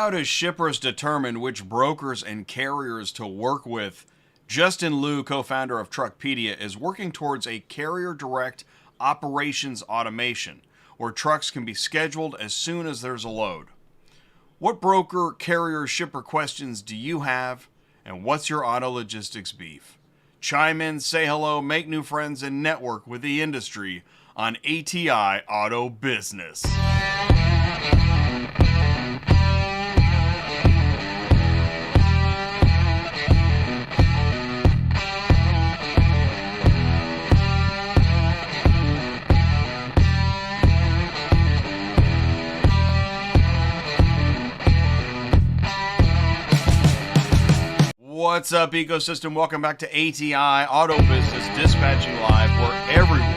How do shippers determine which brokers and carriers to work with? Justin Liu, co-founder of Truckpedia, is working towards a carrier direct operations automation where trucks can be scheduled as soon as there's a load. What broker, carrier, shipper questions do you have? And what's your auto logistics beef? Chime in, say hello, make new friends, and network with the industry on ATI Auto Business. What's up, ecosystem? Welcome back to ATI Auto Business Dispatching Live, where everyone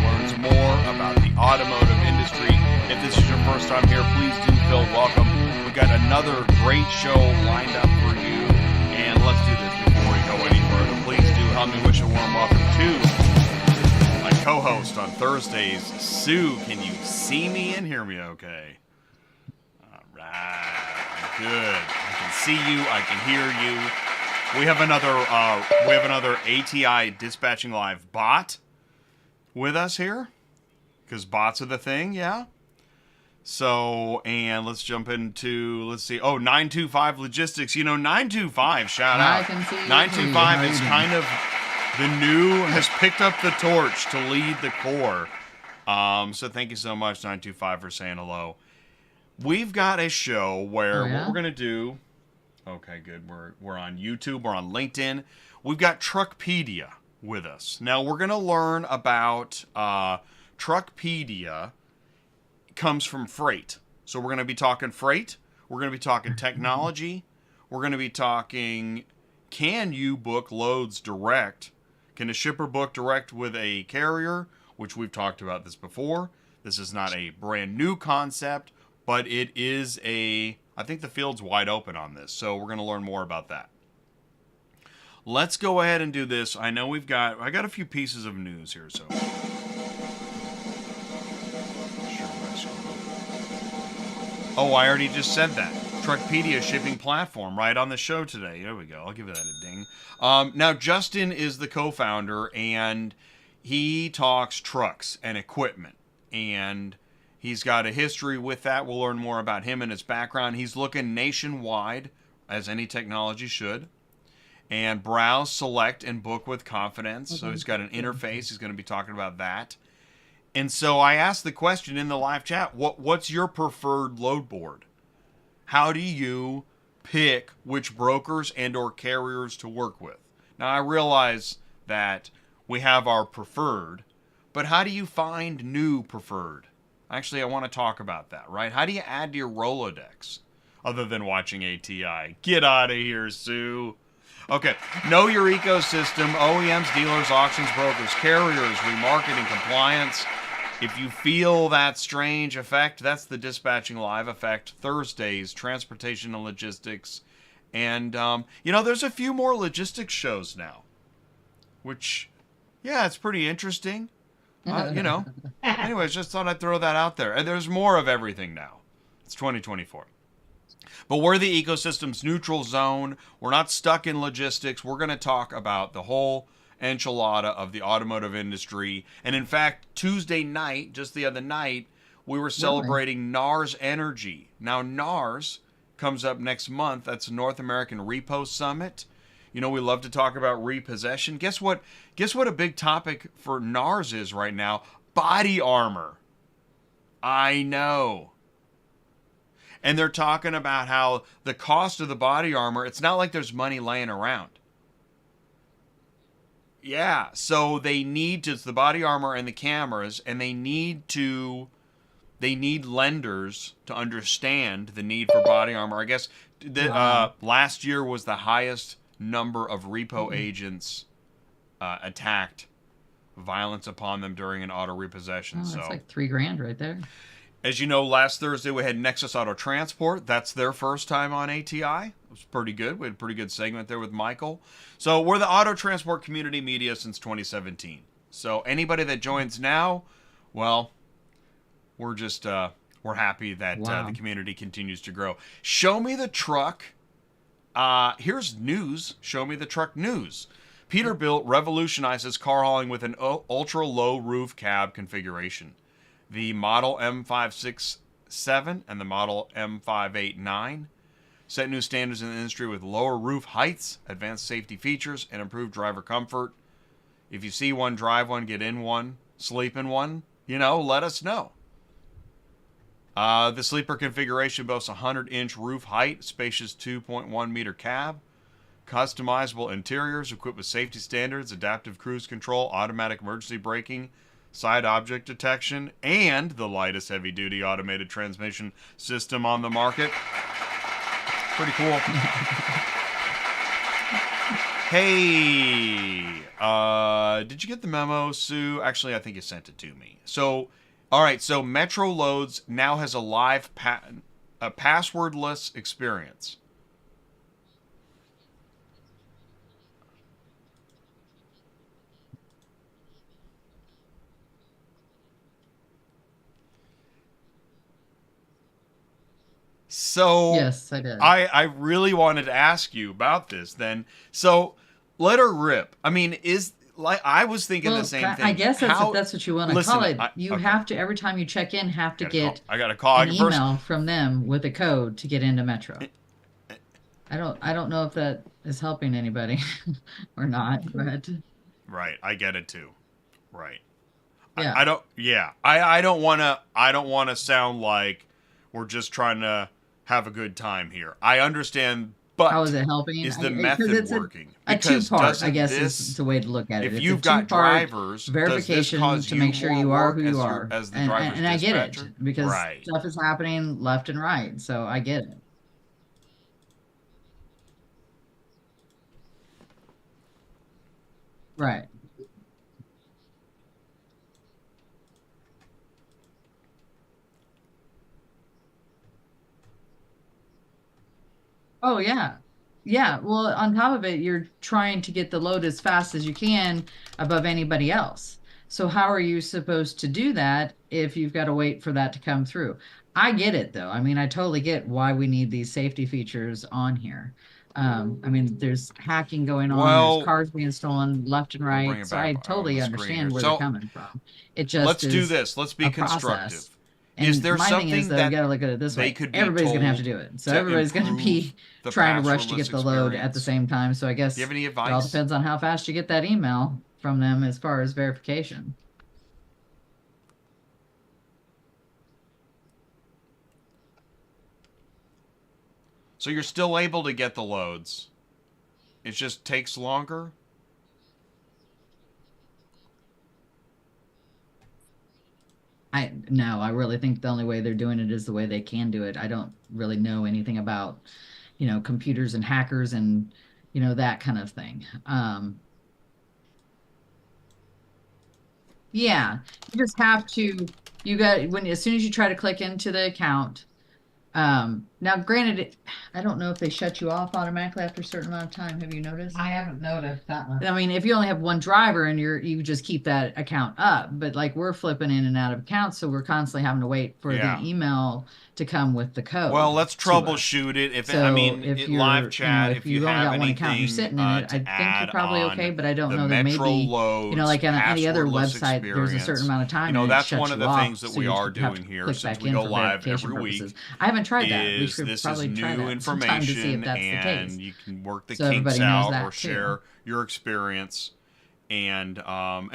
learns more about the automotive industry. If this is your first time here, please do feel welcome. We got another great show lined up for you, and let's do this before we go any further. Please do help me wish a warm welcome to my co-host on Thursdays, Sue. Can you see me and hear me okay? All right, good. I can see you. I can hear you. We have another ATI Dispatching Live bot with us here, because bots are the thing, yeah. So, and let's jump into, let's see. Oh, 925 Logistics. You know, 925, shout out. I can see 925 is kind of the new, has picked up the torch to lead the core. So thank you so much, 925, for saying hello. We've got a show where what we're going to do. Okay, good. We're on YouTube. We're on LinkedIn. We've got Truckpedia with us. Now, we're going to learn about Truckpedia comes from freight. So we're going to be talking freight. We're going to be talking technology. We're going to be talking, can you book loads direct? Can a shipper book direct with a carrier? Which we've talked about this before. This is not a brand new concept, but it is I think the field's wide open on this, so we're going to learn more about that. Let's go ahead and do this. I know I got a few pieces of news here, so. Oh, I already just said that. Truckpedia Shipping Platform, right on the show today. There we go. I'll give that a ding. Now, Justin is the co-founder, and he talks trucks and equipment, and he's got a history with that. We'll learn more about him and his background. He's looking nationwide, as any technology should, and browse, select, and book with confidence. So he's got an interface. He's going to be talking about that. And so I asked the question in the live chat, what's your preferred load board? How do you pick which brokers and or carriers to work with? Now, I realize that we have our preferred, but how do you find new preferred? Actually, I want to talk about that, right? How do you add to your Rolodex other than watching ATI? Get out of here, Sue. Okay, know your ecosystem, OEMs, dealers, auctions, brokers, carriers, remarketing, compliance. If you feel that strange effect, that's the Dispatching Live effect. Thursdays, transportation and logistics. And, there's a few more logistics shows now, which, yeah, it's pretty interesting. Anyways, just thought I'd throw that out there. And there's more of everything now. It's 2024. But we're the ecosystem's neutral zone. We're not stuck in logistics. We're going to talk about the whole enchilada of the automotive industry. And in fact, Tuesday night, just the other night, we were celebrating NARS Energy. Now, NARS comes up next month. That's North American Repo Summit. You know, we love to talk about repossession. Guess what? Guess what a big topic for NARS is right now? Body armor. I know. And they're talking about how the cost of the body armor, it's not like there's money laying around. Yeah, so they need to, it's the body armor and the cameras, and they need lenders to understand the need for body armor. I guess last year was the highest number of repo agents attacked, violence upon them during an auto repossession. Oh, that's like $3,000 right there. As you know, last Thursday we had Nexus Auto Transport. That's their first time on ATI. It was pretty good. We had a pretty good segment there with Michael. So we're the auto transport community media since 2017. So anybody that joins now, well, we're just we're happy that Wow. the community continues to grow. Show me the truck. Here's news. Show me the truck news. Peterbilt revolutionizes car hauling with an ultra low roof cab configuration. The Model M567 and the Model M589 set new standards in the industry with lower roof heights, advanced safety features, and improved driver comfort. If you see one, drive one, get in one, sleep in one, let us know. The sleeper configuration boasts a 100-inch roof height, spacious 2.1-meter cab, customizable interiors equipped with safety standards, adaptive cruise control, automatic emergency braking, side object detection, and the lightest heavy-duty automated transmission system on the market. Pretty cool. Hey, did you get the memo, Sue? Actually, I think you sent it to me. So, all right, so Metroloads now has a live a passwordless experience. So Yes, I did. I really wanted to ask you about this then. So let her rip. I mean, is like I was thinking the Well, same thing. I guess if that's what you want to Listen, call it. You okay. have to, every time you check in, have to Call. get I got to call. an First, email from them with a code to get into Metro. I don't know if that is helping anybody or not, but right. I get it too. Right. yeah. I don't. Yeah. I don't want to. I don't want to sound like we're just trying to have a good time here. I understand, How is but it helping? is the Because method it's working? a Because two-part, I doesn't guess, is this, the way to look at it. if It's a you've got two-part drivers, does this verification cause to you make sure more you are who work you as are. as the And, driver's and I get it dispatcher? because Right. stuff is happening left and right. So I get it. Right. Oh yeah. Yeah. Well, on top of it, you're trying to get the load as fast as you can above anybody else. So how are you supposed to do that if you've got to wait for that to come through? I get it though. I mean, I totally get why we need these safety features on here. I mean, there's hacking going on, there's Well, cars being stolen left and I'll bring right. it So back I on the totally screen here. understand where they're So coming from. It just let's do is this. Let's be a constructive. process. Is And there my thing is something though, we that got to look at it this they way. could be Everybody's gonna have to told do it. So to everybody's gonna improve be the trying to rush to passwordless get the load at the experience? same time. So I Do you guess have any it all advice? depends on how fast you get that email from them as far as verification. So you're still able to get the loads. It just takes longer? I no, I really think the only way they're doing it is the way they can do it. I don't really know anything about, computers and hackers and, that kind of thing. Yeah, you just have to, as soon as you try to click into the account. Now granted, I don't know if they shut you off automatically after a certain amount of time. Have you noticed? I haven't noticed that one. I mean, if you only have one driver and you just keep that account up, but like we're flipping in and out of accounts, so we're constantly having to wait for the Yeah. email to come with the Well, code let's to us. troubleshoot it. So if Live you're, chat, if if you you've only have got one account and you're anything sitting in it, to I think you're add probably on okay, but I don't the know, there may Metro be, Loads like on any other passwordless website, there's a certain experience, amount of time and it that's shuts one of you the off, things that so we you are have to doing here click since back we in go for live verification every purposes. week. I haven't tried that. We Is should this is probably try new that sometime to see if information, that's the case. and you can work the So kinks everybody knows out or that too. share your experience, and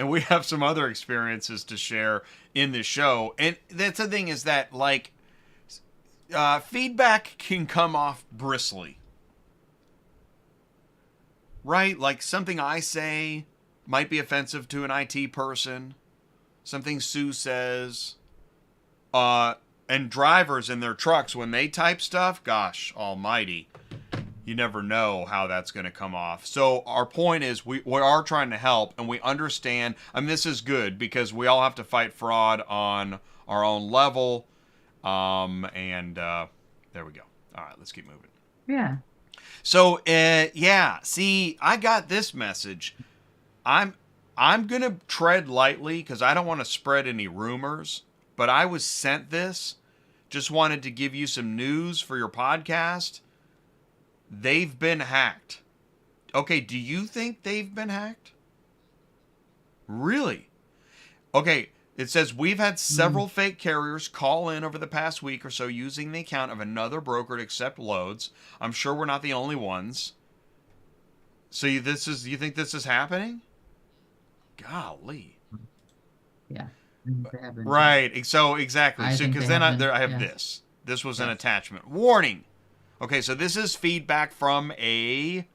we have some other experiences to share in this show. And that's the thing, is that like feedback can come off bristly, right? Like something I say might be offensive to an IT person, something Sue says, and drivers in their trucks, when they type stuff, gosh almighty, you never know how that's going to come off. So our point is we are trying to help, and we understand. I mean, this is good because we all have to fight fraud on our own level. And there we go. All right, let's keep moving. Yeah. So, yeah. See, I got this message. I'm gonna tread lightly because I don't want to spread any rumors. But I was sent this Just wanted to give you some news for your podcast. They've been hacked. Okay, do you think they've been hacked? Really? Okay, it says we've had several fake carriers call in over the past week or so using the account of another broker to accept loads. I'm sure we're not the only ones. So you think this is happening? Golly. Yeah. Right. So exactly. So because then I have this. This was an attachment. Warning. Okay, so this is feedback from a.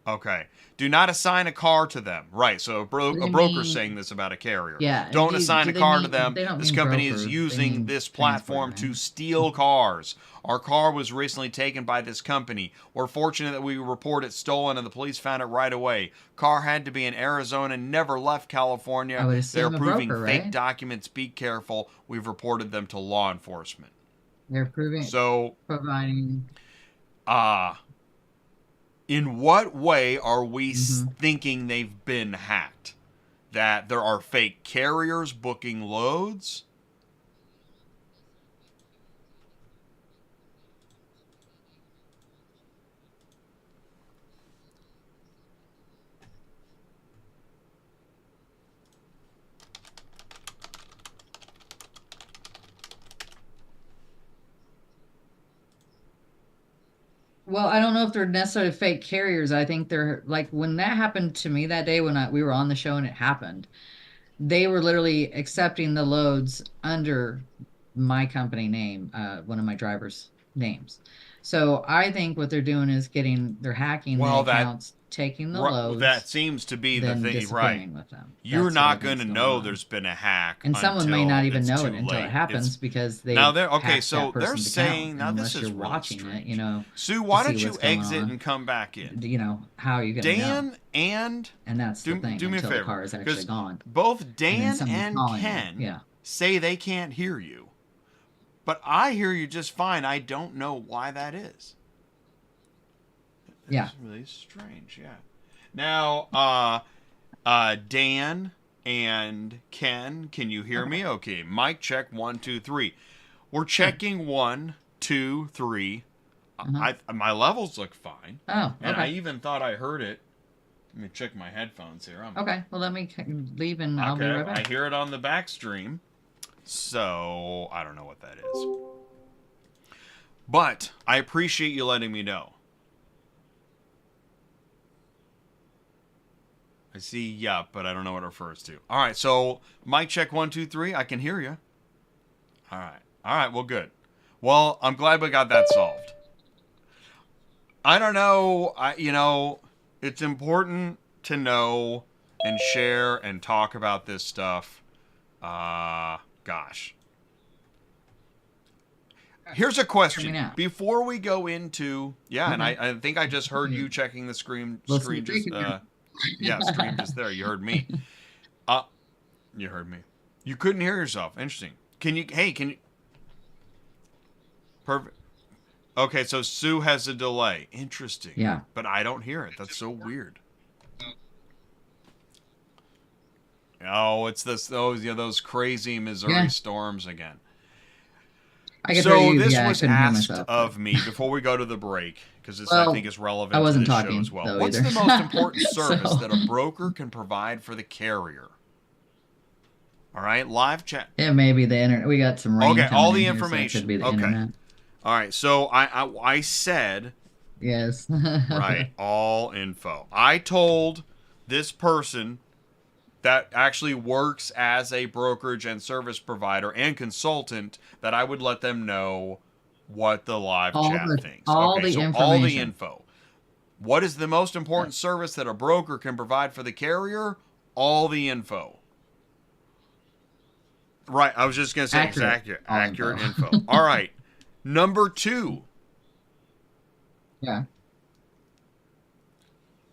Okay. Do not assign a car to them. Right. So a broker's saying this about a carrier. Yeah. Don't assign a car to them. This company is broker, using this platform to steal cars. Our car was recently taken by this company. We're fortunate that we reported it stolen and the police found it right away. Car had to be in Arizona, never left California. I would They're assume a proving broker, fake right? documents. Be careful. We've reported them to law enforcement. They're providing. In what way are we thinking they've been hacked? That there are fake carriers booking loads? Well, I don't know if they're necessarily fake carriers. I think they're like when that happened to me that day when we were on the show and it happened, they were literally accepting the loads under my company name, one of my drivers' names. So I think what they're doing is they're hacking the accounts, taking the loads. That seems to be the thing, right? With them. You're not going to know there's been a hack, and someone may not even know it until late. it happens because they now they're okay. So they're saying now this is you're really watching strange. it, you know. Sue, why don't you exit and come back in? You know how are you going to know? Dan and that's the thing. Do me a favor. The car is actually gone. Both Dan and Ken say they can't hear you, but I hear you just fine. I don't know why that is. It's really strange. Yeah. Now, Dan and Ken, can you hear me? Okay. Mic check 1, 2, 3. We're checking 1, 2, 3. My levels look fine. Oh, okay. And I even thought I heard it. Let me check my headphones here. Okay. Well, let me leave and I'll be right back. I hear it on the back stream. So I don't know what that is. But I appreciate you letting me know. I see yup, but I don't know what it refers to. All right, so mic check 1, 2, 3. I can hear you. All right, well, good. Well, I'm glad we got that solved. I don't know. It's important to know and share and talk about this stuff. Gosh. Here's a question. Before we go into... Yeah, and I think I just heard you checking the screen just... Yeah, stream just there. You heard me. You heard me. You couldn't hear yourself. Interesting. Can you... Perfect. Okay, so Sue has a delay. Interesting. Yeah. But I don't hear it. That's so weird. Oh, it's those crazy Missouri storms again. So this was asked of me before we go to the break, because this I think is relevant to the show as well. What's the most important service that a broker can provide for the carrier? All right, live chat. It may be the internet. We got some rain. Okay, all the So information. it could be the internet. All right, so I said yes. Right, all info. I told this person that actually works as a brokerage and service provider and consultant that I would let them know what the live chat thinks. All the info. What is the most important service that a broker can provide for the carrier? All the info. Right, I was just going to say accurate info. All right, number 2. Yeah.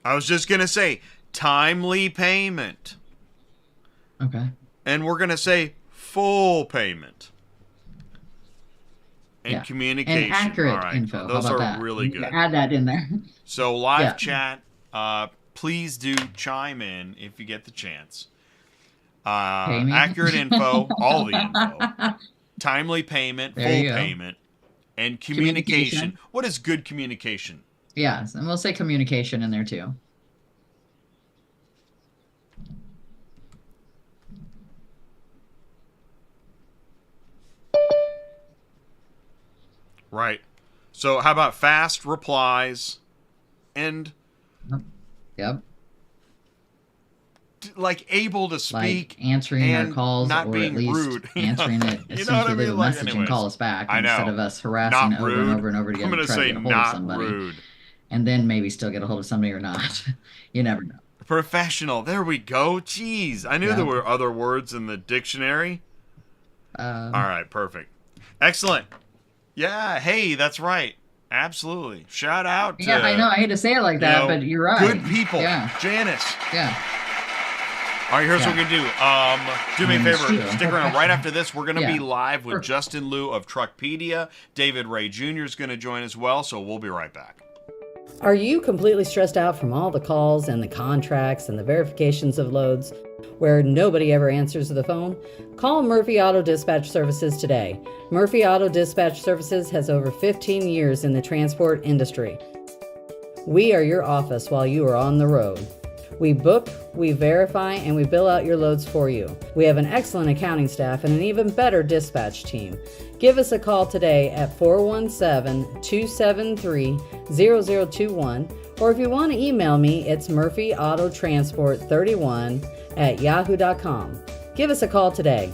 I was just going to say timely payment. Okay. And we're going to say full payment. And communication. And accurate info. Those are really good. Add that in there. So live chat, please do chime in if you get the chance. Pay me. accurate info, all the info, timely payment, There full you go. payment, and communication. Communication. What is good communication? Yes, and we'll say communication in there too. Right. So, how about fast replies and Yep. Yep. like able to Like speak answering our and calls not or at being least rude? answering it as You know soon as what I we leave a mean? Like, message and call anyways, us back I instead know. of us harassing Not over and rude. over and over I'm again to gonna try to say get a hold of not somebody rude. and then maybe still get a hold of somebody or not. You never know. Professional. There we go. Jeez, I knew there Yeah. were other words in the dictionary. All Um, right, perfect. Excellent. Yeah, hey, that's right. Absolutely. Shout out yeah, I know. to, I hate to say it like that, but you're good right. people. Yeah. Janice. Yeah. All right, here's what Yeah. we're going to do. Do I me a mean, it's favor. true. I'm Stick around. Right professional. after this, we're going to be Yeah. live with Per- Justin Liu of Truckpedia. David Ray Jr. is going to join as well, so we'll be right back. Are you completely stressed out from all the calls and the contracts and the verifications of loads where nobody ever answers the phone? Call Murphy Auto Dispatch Services today. Murphy Auto Dispatch Services has over 15 years in the transport industry. We are your office while you are on the road. We book, we verify, and we bill out your loads for you. We have an excellent accounting staff and an even better dispatch team. Give us a call today at 417-273-0021, or if you want to email me, it's murphyautotransport31@yahoo.com. Give us a call today.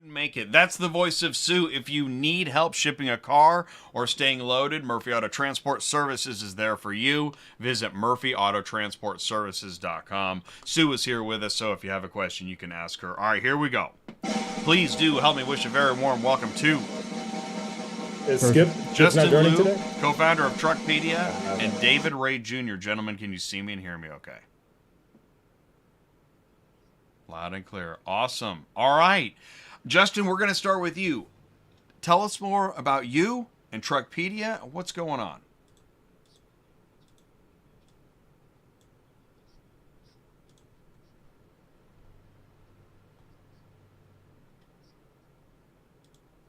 Make it. That's the voice of Sue. If you need help shipping a car or staying loaded, Murphy Auto Transport Services is there for you. Visit murphyautotransportservices.com. Sue is here with us, so if you have a question, you can ask her. All right, here we go. Please do help me wish a very warm welcome to Is Skip Justin not joining Liu, today? co-founder of Truckpedia, and David Ray Jr. Gentlemen, can you see me and hear me okay? Loud and clear. Awesome. All right. Justin, we're going to start with you. Tell us more about you and Truckpedia. What's going on?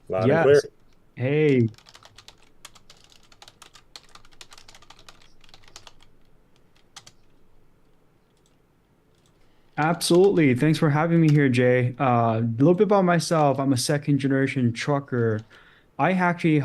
Loud and clear. Yes. Hey, absolutely. Thanks for having me here, Jay. A little bit about myself. I'm a second generation trucker. I actually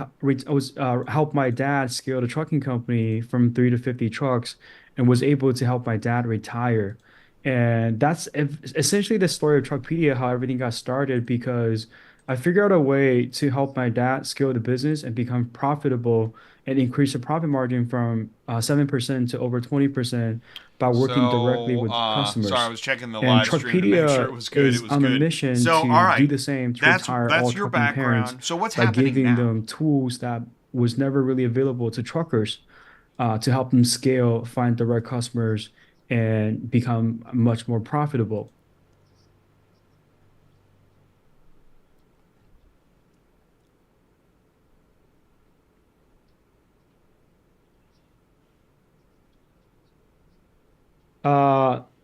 helped my dad scale the trucking company from 3 to 50 trucks and was able to help my dad retire. And that's essentially the story of Truckpedia, how everything got started, because I figured out a way to help my dad scale the business and become profitable and increase the profit margin from 7% to over 20% by working directly So, with sorry, I customers. was checking the And live stream to make sure it Truckpedia was good. It is was on a good. mission So, all to do right, the same to that's retire all that's your trucking parents background. So, what's by happening giving now? them tools that was never really available to truckers to help them scale, find the right customers, and become much more profitable.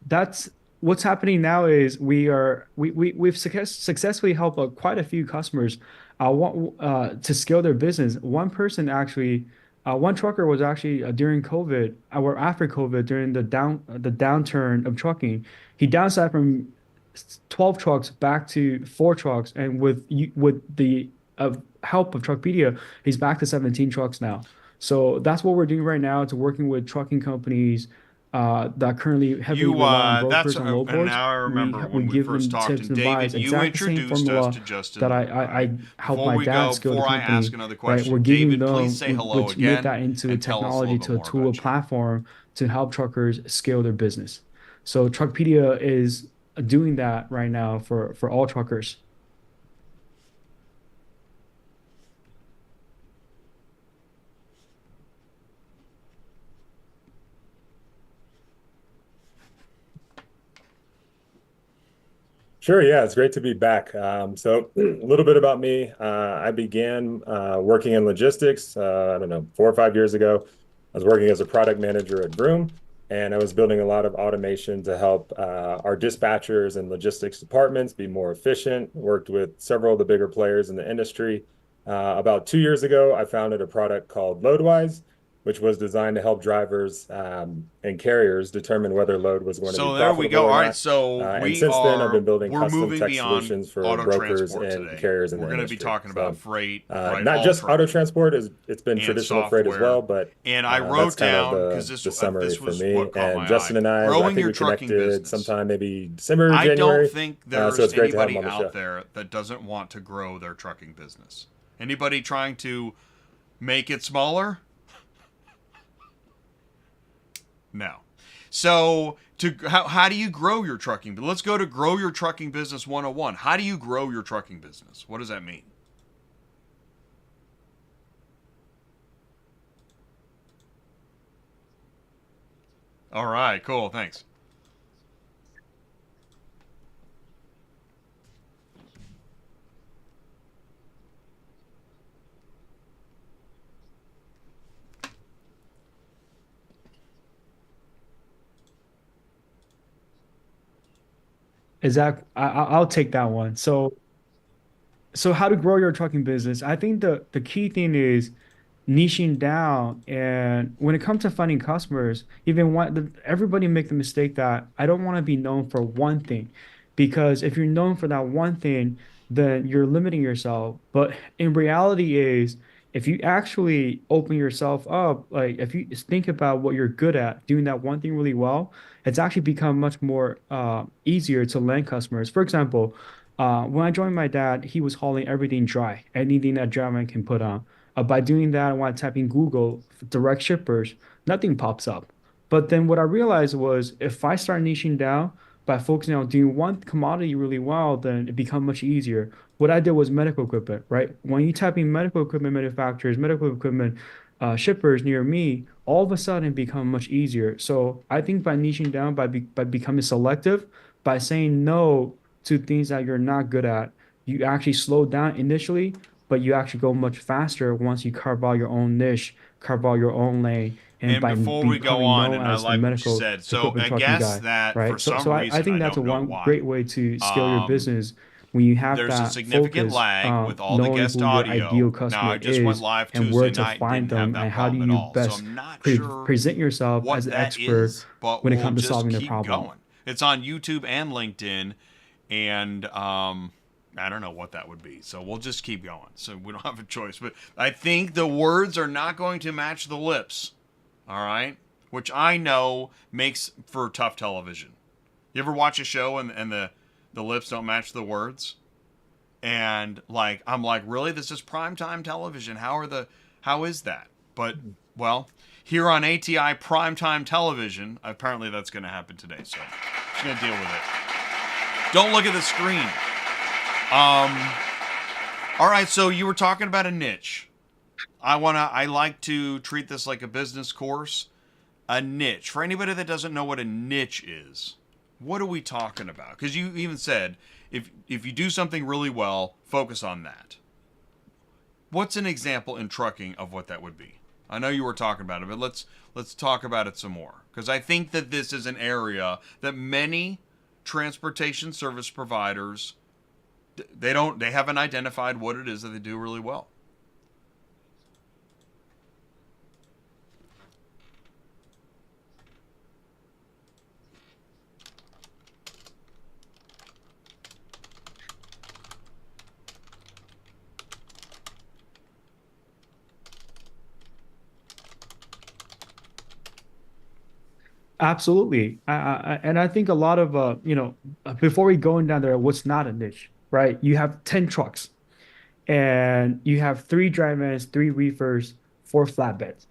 That's what's happening now is we've successfully helped quite a few customers to scale their business. One person actually, one trucker was actually during COVID or after COVID during the downturn of trucking, he downsized from 12 trucks back to 4 trucks, and with the help of Truckpedia, he's back to 17 trucks now. So that's what we're doing right now, to working with trucking companies that currently heavily You, rely on that's, brokers and load and boards. now I We remember we when we give first them talked. tips And and David, advice, you exact the same introduced us formula to Justin that Liu. All right. I helped Before my we dad go, scale the before I ask company, another right? We're question, giving David, please them, say hello which made again that into a and tell us a little technology, bit to a more tool, a about you. platform to help truckers scale their business. So Truckpedia is doing that right now for all truckers. Sure, yeah, it's great to be back. So a little bit about me. I began working in logistics, I don't know, 4 or 5 years ago. I was working as a product manager at Vroom, and I was building a lot of automation to help our dispatchers and logistics departments be more efficient. Worked with several of the bigger players in the industry. About 2 years ago, I founded a product called Loadwise, which was designed to help drivers and carriers determine whether load was going to be So there we profitable go. or All right, not. so And since then, I've been building we're custom moving tech beyond solutions for auto brokers transport and today. carriers in We're the going to be industry. talking about freight, right? Not All just auto freight transport, it's been and traditional freight as well, software. but And I that's wrote kind of down, because the summary this for was me. what caught And my Justin eye. and I Growing think your we trucking connected business. sometime maybe December, I don't January. think So there's it's great to have him anybody on the show. out there that doesn't want to grow their trucking business. Anybody trying to make it smaller? No. So how do you grow your trucking? Let's go to Grow Your Trucking Business 101. How do you grow your trucking business? What does that mean? All right, cool, thanks. I'll take that one. So how to grow your trucking business? I think the key thing is niching down. And when it comes to finding customers, everybody make the mistake that I don't want to be known for one thing, because if you're known for that one thing, then you're limiting yourself. But in reality is, if you actually open yourself up, like if you think about what you're good at, doing that one thing really well, it's actually become much more easier to land customers. For example, when I joined my dad, he was hauling everything dry, anything that dry man can put on. By doing that, when I type in Google direct shippers, nothing pops up. But then what I realized was, if I start niching down by focusing on doing one commodity really well, then it becomes much easier. What I did was medical equipment, right? When you type in medical equipment manufacturers, medical equipment shippers near me, all of a sudden it becomes much easier. So I think by niching down, by becoming selective, by saying no to things that you're not good at, you actually slow down initially, but you actually go much faster once you carve out your own niche, carve out your own lane, and And by before we go becoming on, known and I as the like what you medical said, so equipment I trucking guess guy, that for right? So, some so I reason, I think that's a don't know one why, great way to scale your business when you have there's a that significant focus, lag with all the knowing guest who your ideal audio. Now, customer I just went is live and Tuesday where to night and find didn't have them, that and how do problem at you all. So best I'm not sure present yourself as what an that expert is, but when it we'll comes to just solving their keep problem. going. It's on YouTube and LinkedIn, and I don't know what that would be. So we'll just keep going. So we don't have a choice. But I think the words are not going to match the lips. All right? Which I know makes for tough television. You ever watch a show and the lips don't match the words? And like I'm like, really? This is primetime television. How is that? But well, here on ATI primetime television, apparently that's gonna happen today. So I'm just gonna deal with it. Don't look at the screen. All right, so you were talking about a niche. I like to treat this like a business course. A niche. For anybody that doesn't know what a niche is, what are we talking about? Because you even said if you do something really well, focus on that. What's an example in trucking of what that would be? I know you were talking about it, but let's talk about it some more. Because I think that this is an area that many transportation service providers they haven't identified what it is that they do really well. Absolutely. And I think a lot of, before we go in down there, what's not a niche, right? You have 10 trucks and you have three dry vans, three reefers, four flatbeds.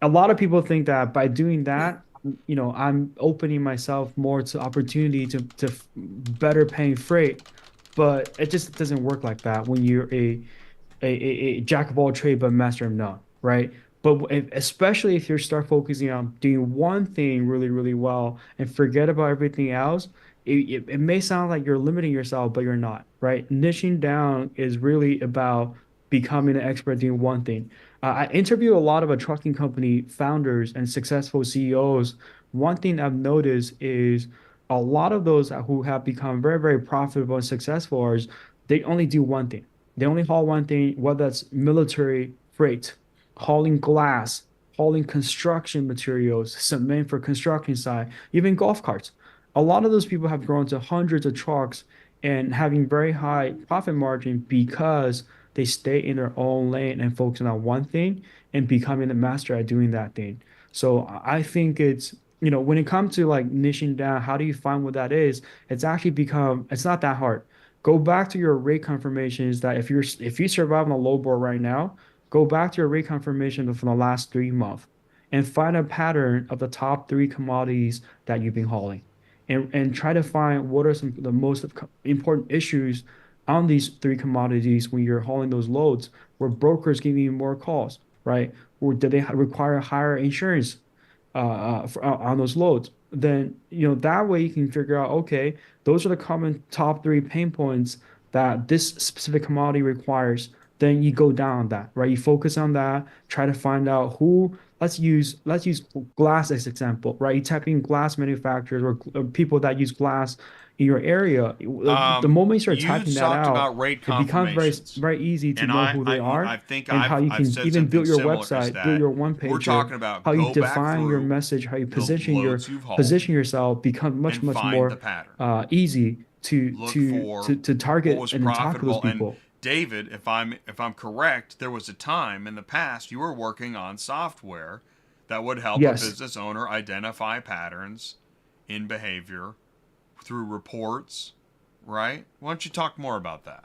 A lot of people think that by doing that, I'm opening myself more to opportunity to better paying freight, but it just doesn't work like that when you're a jack of all trade but master of none, right? But especially if you start focusing on doing one thing really, really well and forget about everything else, it may sound like you're limiting yourself, but you're not, right? Niching down is really about becoming an expert doing one thing. I interview a lot of trucking company founders and successful CEOs. One thing I've noticed is a lot of those who have become very, very profitable and successful are they only do one thing. They only haul one thing, whether that's military freight, hauling glass, hauling construction materials, cement for construction site, even golf carts. A lot of those people have grown to hundreds of trucks and having very high profit margin because they stay in their own lane and focus on one thing and becoming the master at doing that thing. So I think it's, when it comes to like niching down, how do you find what that is? It's not that hard. Go back to your rate confirmations that if you survive on a low board right now, go back to your rate confirmation from the last 3 months and find a pattern of the top three commodities that you've been hauling. And try to find what are some of the most important issues on these three commodities when you're hauling those loads, where brokers give you more calls, right? Or do they require higher insurance on those loads? Then that way you can figure out, okay, those are the common top three pain points that this specific commodity requires. Then you go down on that, right? You focus on that, try to find out who. Let's use glass as example, right? You type in glass manufacturers or people that use glass in your area. The moment you start You typing that talked out, about rate it becomes very confirmations. very easy to And know who they are I think and how you I've can said even something build your similar as website, build that. your one We're pager, talking about how you go back define your through message, how you the position loads you've hauled position yourself, become much and much find the more pattern. easy to Look to for to to what target was and then talk to those profitable. And people. David, if I'm correct, there was a time in the past you were working on software that would help a Yes. business owner identify patterns in behavior through reports, right? Why don't you talk more about that?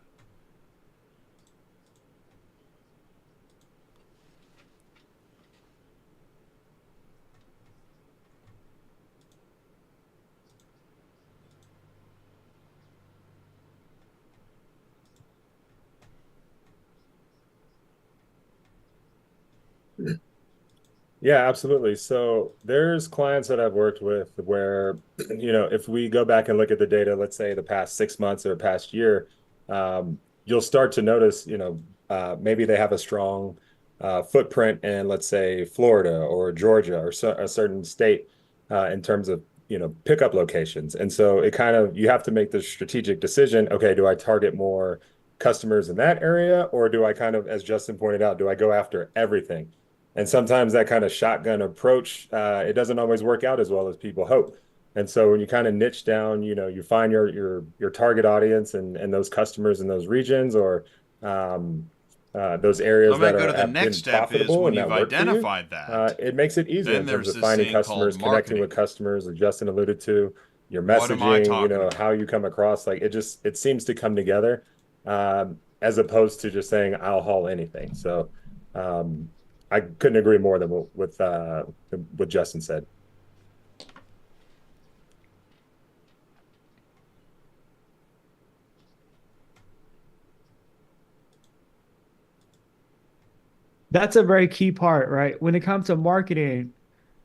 Yeah, absolutely. So there's clients that I've worked with where, if we go back and look at the data, let's say the past 6 months or past year, you'll start to notice, maybe they have a strong footprint in, let's say, Florida or Georgia or a certain state in terms of, pickup locations. And so you have to make the strategic decision, okay, do I target more customers in that area, or do I kind of, as Justin pointed out, do I go after everything? And sometimes that kind of shotgun approach, it doesn't always work out as well as people hope. And so when you kind of niche down, you find your target audience and those customers in those regions or those So areas I'm going that to go to the have next been step is profitable when and you've that work for you, identified that, it makes it easier then in terms there's of this finding thing called customers, connecting with marketing. customers, as Justin alluded to, your What am I messaging, talking about? how you come across. Like it seems to come together as opposed to just saying I'll haul anything. So um, I couldn't agree more than what Justin said. That's a very key part, right? When it comes to marketing,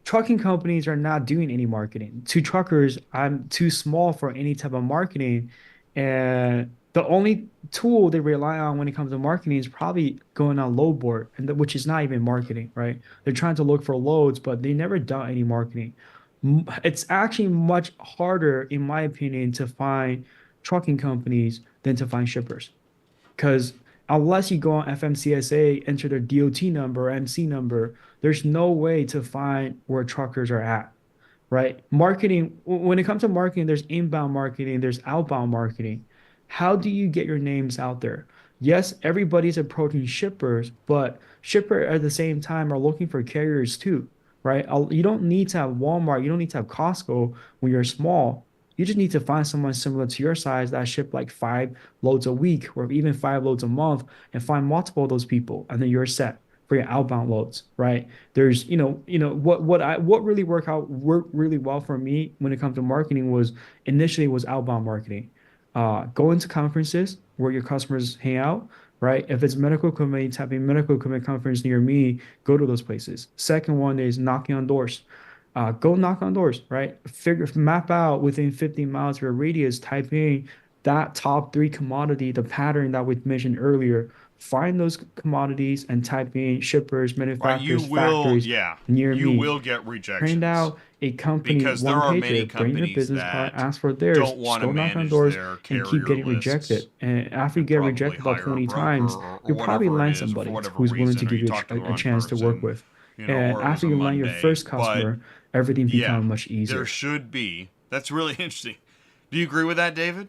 trucking companies are not doing any marketing. To truckers, I'm too small for any type of marketing. And the only tool they rely on when it comes to marketing is probably going on load board, which is not even marketing, right? They're trying to look for loads, but they never done any marketing. It's actually much harder, in my opinion, to find trucking companies than to find shippers. Because unless you go on FMCSA, enter their DOT number or MC number, there's no way to find where truckers are at, right? Marketing, when it comes to marketing, there's inbound marketing, there's outbound marketing. How do you get your names out there? Yes, everybody's approaching shippers, but shipper at the same time are looking for carriers too, right? You don't need to have Walmart, you don't need to have Costco when you're small. You just need to find someone similar to your size that ship like 5 loads a week or even 5 loads a month and find multiple of those people, and then you're set for your outbound loads, right? There's, what really worked really well for me when it comes to marketing was initially was outbound marketing. Going to conferences where your customers hang out, right? If it's medical equipment, type in medical equipment conference near me, go to those places. Second one is knocking on doors. Go knock on doors, right? Map out within 50 miles of your radius, type in that top three commodity, the pattern that we mentioned earlier. find those commodities and type in shippers, Right. You manufacturers, will, factories yeah, near you me. will get Print rejections out a company because there one are many pager, bring your companies business card, that ask for theirs, don't just want to go knock on manage doors their and keep carrier getting lists rejected. And after you and get probably rejected about hire a 20 broker times, or you'll probably whatever it land is, or for somebody whatever who's willing to reason, or give you you talk to the a wrong chance to work person, with. you know, And or it was after a you land your Monday. first But customer, everything yeah, becomes much there easier. should be. That's really interesting. Do you agree with that, David?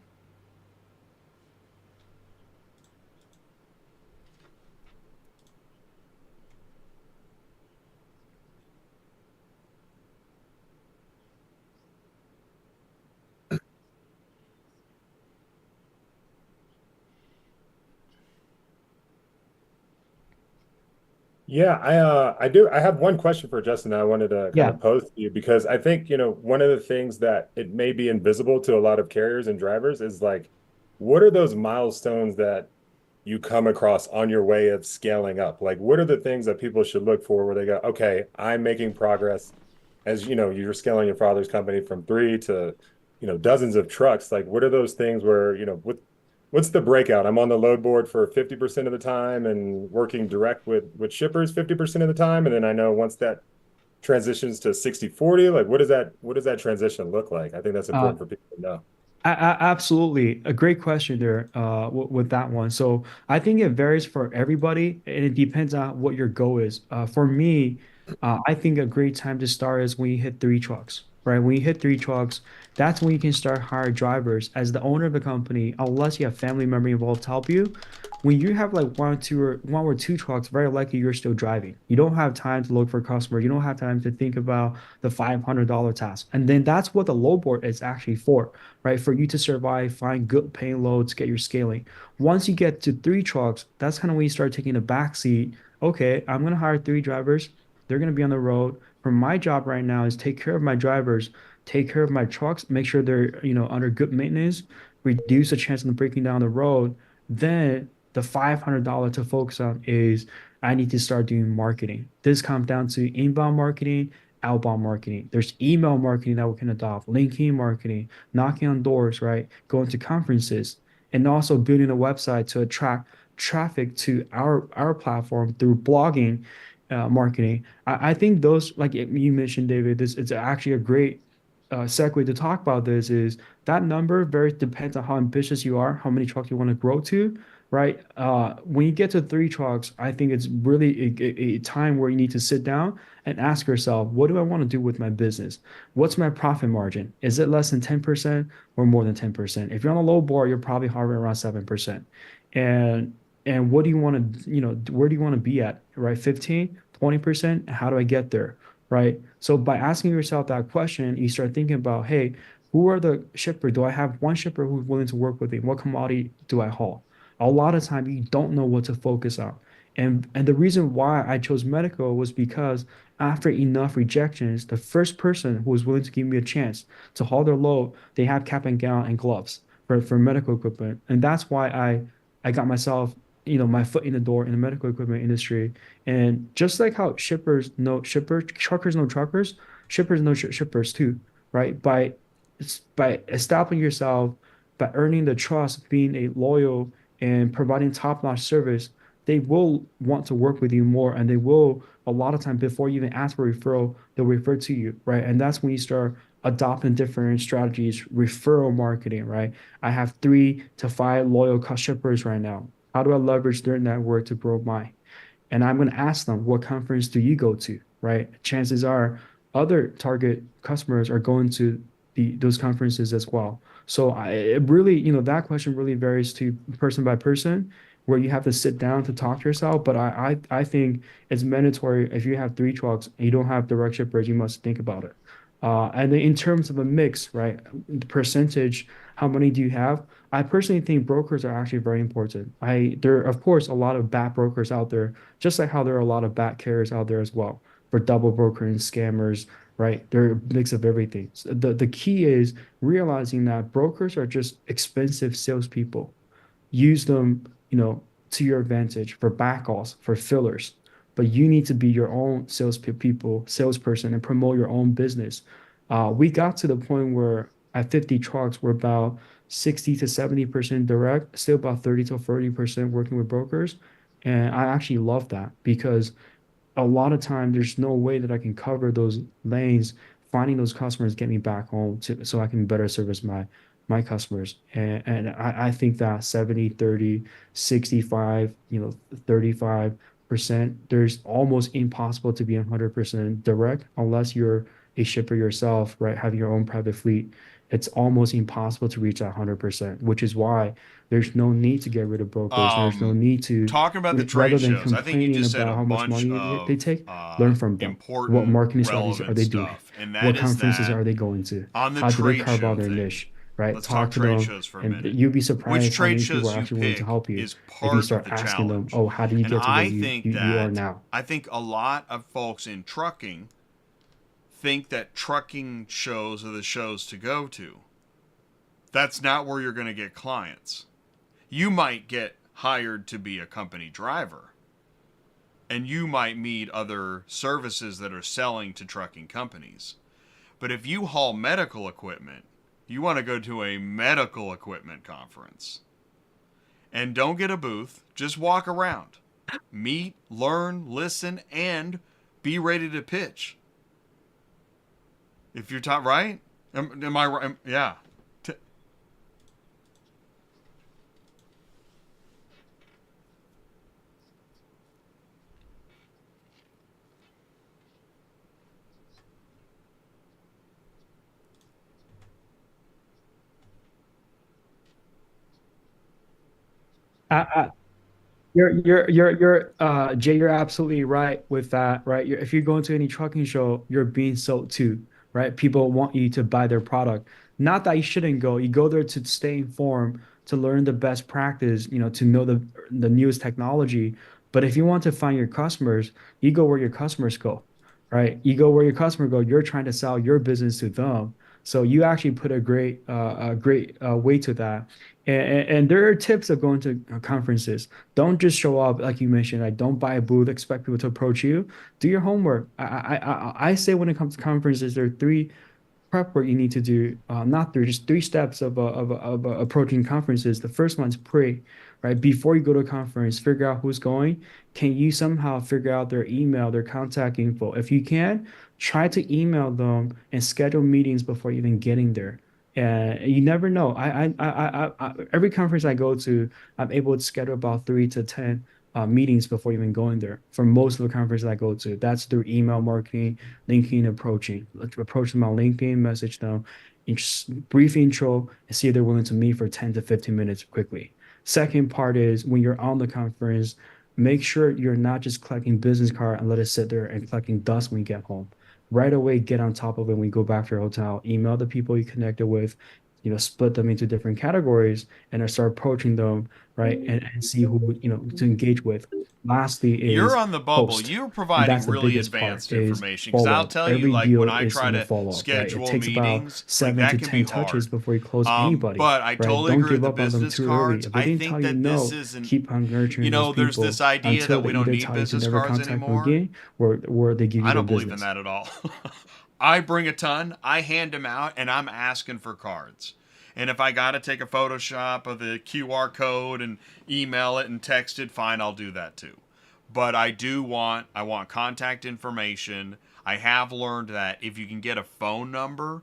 Yeah, I do. I have one question for Justin that I wanted to kind Yeah. of pose to you because I think, one of the things that it may be invisible to a lot of carriers and drivers is like, what are those milestones that you come across on your way of scaling up? Like, what are the things that people should look for where they go, okay, I'm making progress as you're scaling your father's company from three to, dozens of trucks. Like, what are those things where, what's the breakout? I'm on the load board for 50% of the time and working direct with shippers 50% of the time. And then I know once that transitions to 60/40, like what does that transition look like? I think that's Uh, important for people to know. Absolutely. A great question there with that one. So I think it varies for everybody and it depends on what your goal is. For me, I think a great time to start is when you hit three trucks, right? When you hit three trucks, that's when you can start hire drivers as the owner of the company, unless you have family member involved to help you. When you have like one or two trucks, very likely you're still driving. You don't have time to look for customers. You don't have time to think about the $500 task. And then that's what the load board is actually for, right? For you to survive, find good paying loads, get your scaling. Once you get to three trucks, that's kind of when you start taking the back seat. Okay, I'm gonna hire three drivers. They're gonna be on the road. For my job right now is take care of my drivers, take care of my trucks, make sure they're under good maintenance, reduce the chance of them breaking down the road. Then the $500 to focus on is I need to start doing marketing. This comes down to inbound marketing, outbound marketing. There's email marketing that we can adopt, LinkedIn marketing, knocking on doors, right? Going to conferences, and also building a website to attract traffic to our platform through blogging, marketing. I think those, like you mentioned, David, this it's actually a great segue to talk about this is that number very depends on how ambitious you are, how many trucks you want to grow to, right? When you get to three trucks, I think it's really a time where you need to sit down and ask yourself, what do I want to do with my business? What's my profit margin? Is it less than 10% or more than 10%? If you're on a low bar, you're probably hovering around 7%. And what do you want to, where do you want to be at, right? 15, 20%? How do I get there? Right? So by asking yourself that question, you start thinking about, hey, who are the shipper? Do I have one shipper who's willing to work with me? What commodity do I haul? A lot of time you don't know what to focus on. And the reason why I chose medical was because after enough rejections, the first person who was willing to give me a chance to haul their load, they have cap and gown and gloves for medical equipment. And that's why I got myself, my foot in the door in the medical equipment industry. And just like how shippers know shippers, truckers know truckers, shippers know shippers too, right? By establishing yourself, by earning the trust, being a loyal and providing top-notch service, they will want to work with you more, and they will a lot of time before you even ask for referral, they'll refer to you, right? And that's when you start adopting different strategies, referral marketing, right? I have 3 to 5 loyal shippers right now. How do I leverage their network to grow mine? And I'm going to ask them, what conference do you go to, right? Chances are other target customers are going to those conferences as well. So it really, that question really varies to person by person, where you have to sit down to talk to yourself. But I think it's mandatory if you have three trucks and you don't have direct shippers, you must think about it. And then in terms of a mix, right? The percentage, how many do you have? I personally think brokers are actually very important. There are, of course, a lot of bad brokers out there, just like how there are a lot of bad carriers out there as well, for double brokering scammers, right? They're a mix of everything. So the key is realizing that brokers are just expensive salespeople. Use them, to your advantage for backhalls, for fillers. But you need to be your own salesperson, and promote your own business. We got to the point where at 50 trucks, we're about 60 to 70% direct, still about 30 to 40% working with brokers. And I actually love that because a lot of time there's no way that I can cover those lanes. Finding those customers get me back home so I can better service my customers. And I think that 70, 30, 65, 35%, there's almost impossible to be 100% direct unless you're a shipper yourself, right? Having your own private fleet. It's almost impossible to reach that 100%, which is why there's no need to get rid of brokers. There's no need to, Talking about the rather trade than shows, I think you complaining just said about a how much bunch money they of take, learn from them. What important, marketing strategies are relevant they doing? stuff, and What that is conferences that are they going to? on the How do they trade carve out show their thing. niche, right? Let's talk Talk to trade them, shows for a and minute. you'd be Which surprised how trade many people shows are you actually willing to pick help you is if you part of start the asking them, challenge. oh, how do you And get to where I think you are that now? I think a lot of folks in trucking think that trucking shows are the shows to go to. That's not where you're going to get clients. You might get hired to be a company driver, and you might meet other services that are selling to trucking companies. But if you haul medical equipment, you want to go to a medical equipment conference. And don't get a booth, just walk around. Meet, learn, listen, and be ready to pitch. If you're right? Am I right? Yeah. I, Jay, you're absolutely right with that, right? If you go into any trucking show, you're being sold to, right? People want you to buy their product. Not that you shouldn't go. You go there to stay informed, to learn the best practice, to know the newest technology. But if you want to find your customers, you go where your customers go, right? You go where your customer go. You're trying to sell your business to them. So you actually put a great weight to that. And there are tips of going to conferences. Don't just show up like you mentioned. Like, don't buy a booth, expect people to approach you. Do your homework. I say when it comes to conferences, there are three prep work you need to do. Not three, just three steps of approaching conferences. The first one's pray, right? Before you go to a conference, figure out who's going. Can you somehow figure out their email, their contact info? If you can, try to email them and schedule meetings before even getting there. And you never know. Every conference I go to, I'm able to schedule about 3 to 10 meetings before even going there. For most of the conferences I go to, that's through email marketing, LinkedIn approaching. Approach them on LinkedIn, message them, brief intro, and see if they're willing to meet for 10 to 15 minutes quickly. Second part is when you're on the conference, make sure you're not just collecting business card and let it sit there and collecting dust when you get home. Right away, get on top of it when you go back to your hotel. Email the people you connected with, split them into different categories and then start approaching them, right? And see who, to engage with. Lastly You're is on the bubble. post. You're And providing that's the really biggest part advanced is information because follow I'll up. tell you, Every like when deal I is try to follow up, right? It schedule takes about meetings, like seven that to can be 10 touches hard. before you close anybody, But I right? totally Don't agree with give the up on them business too early. cards. If they I didn't tell think you that this no, isn't, keep on nurturing those there's this people idea until that they we don't either need tell you to business never cards contact them anymore. again or they give you I their don't believe in business. that at all. I bring a ton, I hand them out, and I'm asking for cards. And if I got to take a Photoshop of the QR code and email it and text it, fine, I'll do that too. But I want contact information. I have learned that if you can get a phone number,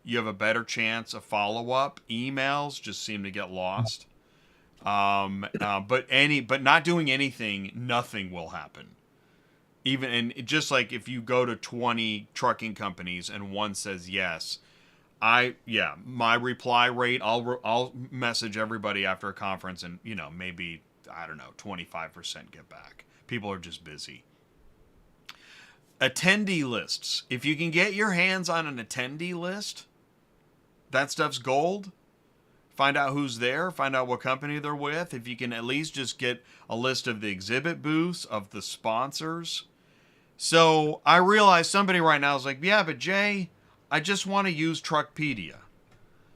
you have a better chance of follow up. Emails just seem to get lost. But not doing anything, nothing will happen. Even and just like if you go to 20 trucking companies and one says yes, my reply rate, I'll message everybody after a conference and maybe I don't know 25% get back. People are just busy. Attendee lists. If you can get your hands on an attendee list, that stuff's gold. Find out who's there, find out what company they're with. If you can at least just get a list of the exhibit booths, of the sponsors. So I realize somebody right now is like, yeah, but Jay, I just want to use Truckpedia.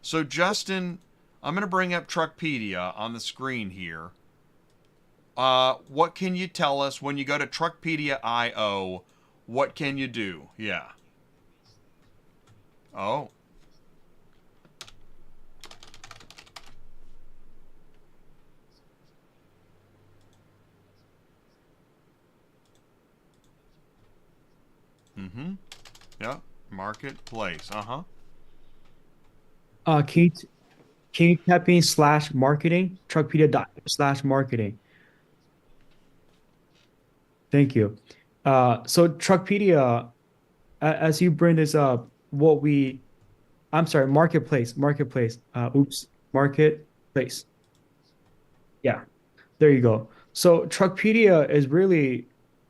So Justin, I'm going to bring up Truckpedia on the screen here. What can you tell us when you go to Truckpedia.io? What can you do? Yeah. Oh. Mm-hmm. Yeah. Marketplace. Uh-huh. Uh, can you, can you type in slash marketing? Truckpedia slash marketing. Thank you. So Truckpedia, as you bring this up, I'm sorry, marketplace. Oops, marketplace. Yeah. There you go. So Truckpedia is really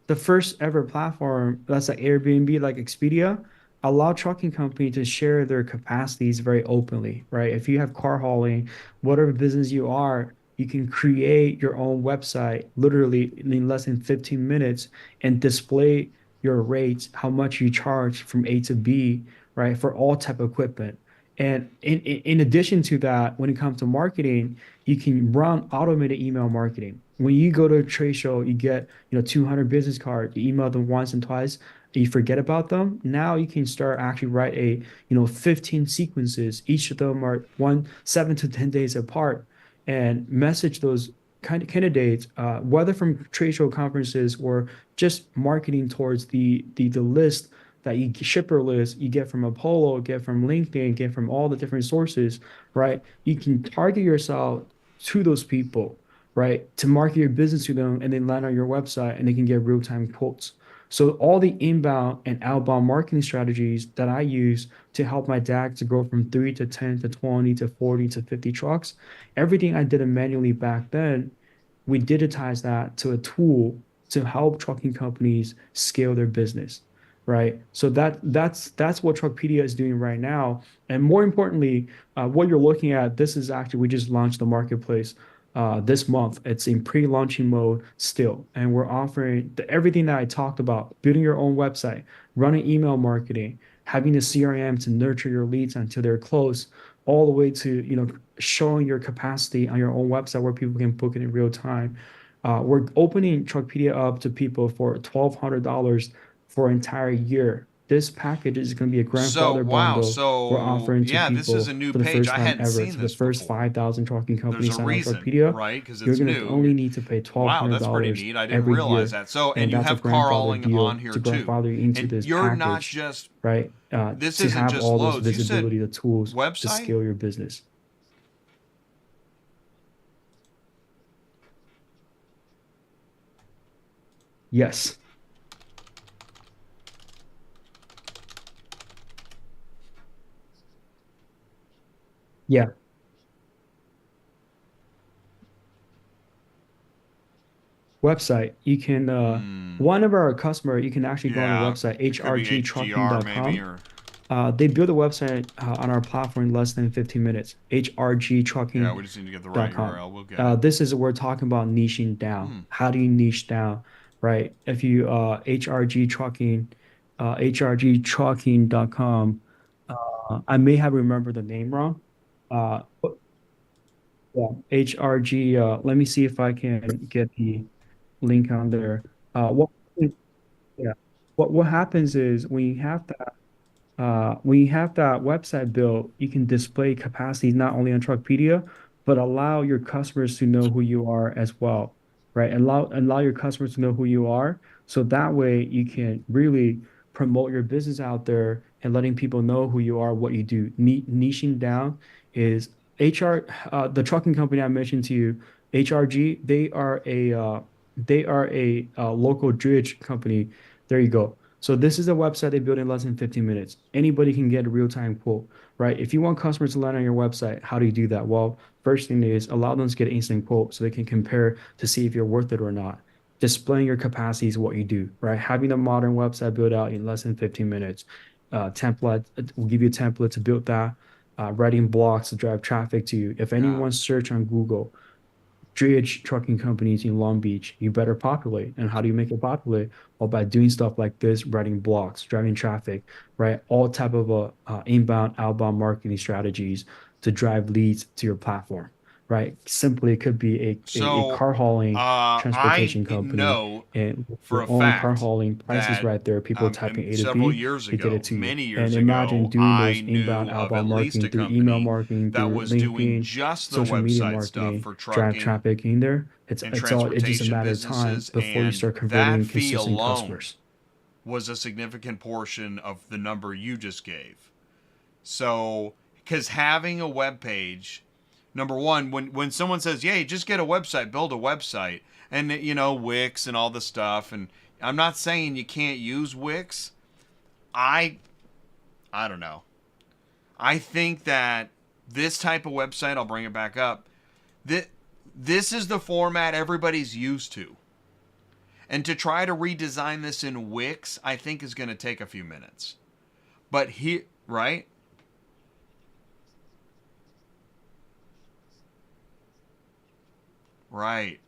the first ever platform that's like Airbnb, like Expedia, allow trucking company to share their capacities very openly, right? If you have car hauling, whatever business you are, you can create your own website literally in less than 15 minutes and display your rates, how much you charge from A to B, right? For all type of equipment. And in addition to that, when it comes to marketing, you can run automated email marketing. When you go to a trade show, you get 200 business cards. You email them once and twice, you forget about them. Now you can start actually write 15 sequences. Each of them are 7 to 10 days apart, and message those kind of candidates, whether from trade show conferences or just marketing towards the list that you shipper list you get from Apollo, get from LinkedIn, get from all the different sources, right? You can target yourself to those people, right? To market your business to them and then land on your website and they can get real-time quotes. So all the inbound and outbound marketing strategies that I use to help my DAG to grow from 3 to 10 to 20 to 40 to 50 trucks, everything I did manually back then, we digitize that to a tool to help trucking companies scale their business, right? So that's what Truckpedia is doing right now. And more importantly, what you're looking at, this is actually, we just launched the marketplace this month. It's in pre-launching mode still, and we're offering everything that I talked about: building your own website, running email marketing, having a CRM to nurture your leads until they're closed, all the way to showing your capacity on your own website where people can book it in real time. We're opening Truckpedia up to people for $1,200 for an entire year. This package is going to be a So, grandfather wow. bundle we're So, offering to yeah, this is people a new for the page. first I time hadn't ever. seen So the this first before. 5,000 trucking There's companies a sign up reason, Truckpedia, right? Because you're it's going to new. only need to pay Wow, that's pretty $1,200 neat. I didn't every realize year. that. So, and And you that's a have car grandfather hauling on deal here to too. grandfather you into And this you're not package, just, right? this To isn't have just all those loads. You said visibility, the tools to website? scale your business. Yes. Yeah. Website. You can Hmm. one of our customer, you can actually go on our Yeah. website, It could be HGR maybe, hrgtrucking.com. or They build a website on our platform in less than 15 minutes. yeah, hrgtrucking.com. we just need to get the right URL. We'll get it. This is we're talking about niching down. Hmm. How do you niche down, right? If you hrg trucking, hrgtrucking.com. I may have remembered the name wrong. But yeah, hrg. Let me see if I can get the link on there. What yeah, what happens is when you have that website built, you can display capacities not only on Truckpedia, but allow your customers to know who you are as well, right? Allow your customers to know who you are, so that way you can really promote your business out there and letting people know who you are, what you do. Niching down is the trucking company I mentioned to you, HRG. They are a local dredge company. There you go. So this is a website they built in less than 15 minutes. Anybody can get a real-time quote, right? If you want customers to land on your website, how do you do that? Well, first thing is allow them to get an instant quote so they can compare to see if you're worth it or not. Displaying your capacity is what you do, right? Having a modern website built out in less than 15 minutes. Template, we'll give you a template to build that. Writing blocks to drive traffic to you. If Yeah. anyone search on Google, dredge trucking companies in Long Beach, you better populate. And how do you make it populate? Well, by doing stuff like this, writing blocks, driving traffic, right? All type of inbound, outbound marketing strategies to drive leads to your platform, right? Simply, it could be a So, car hauling I transportation company know and for your a own car fact hauling prices that right there. People typing A to several B, years they get it ago, to you. many And years imagine ago, doing I those inbound, knew of at outbound least marketing a through email company marketing, that through was doing LinkedIn, just the social media website stuff marketing, for drive trucking traffic in there. and It's just a transportation matter of time businesses, before you and start that converting fee consistent alone customers. was a significant portion of the number you just gave. So, because having a web page, number one, when someone says, "Yay, just get a website, build a website," and Wix and all the stuff, and I'm not saying you can't use Wix. I don't know. I think that this type of website, I'll bring it back up. This is the format everybody's used to. And to try to redesign this in Wix, I think is going to take a few minutes. But here, right? Right.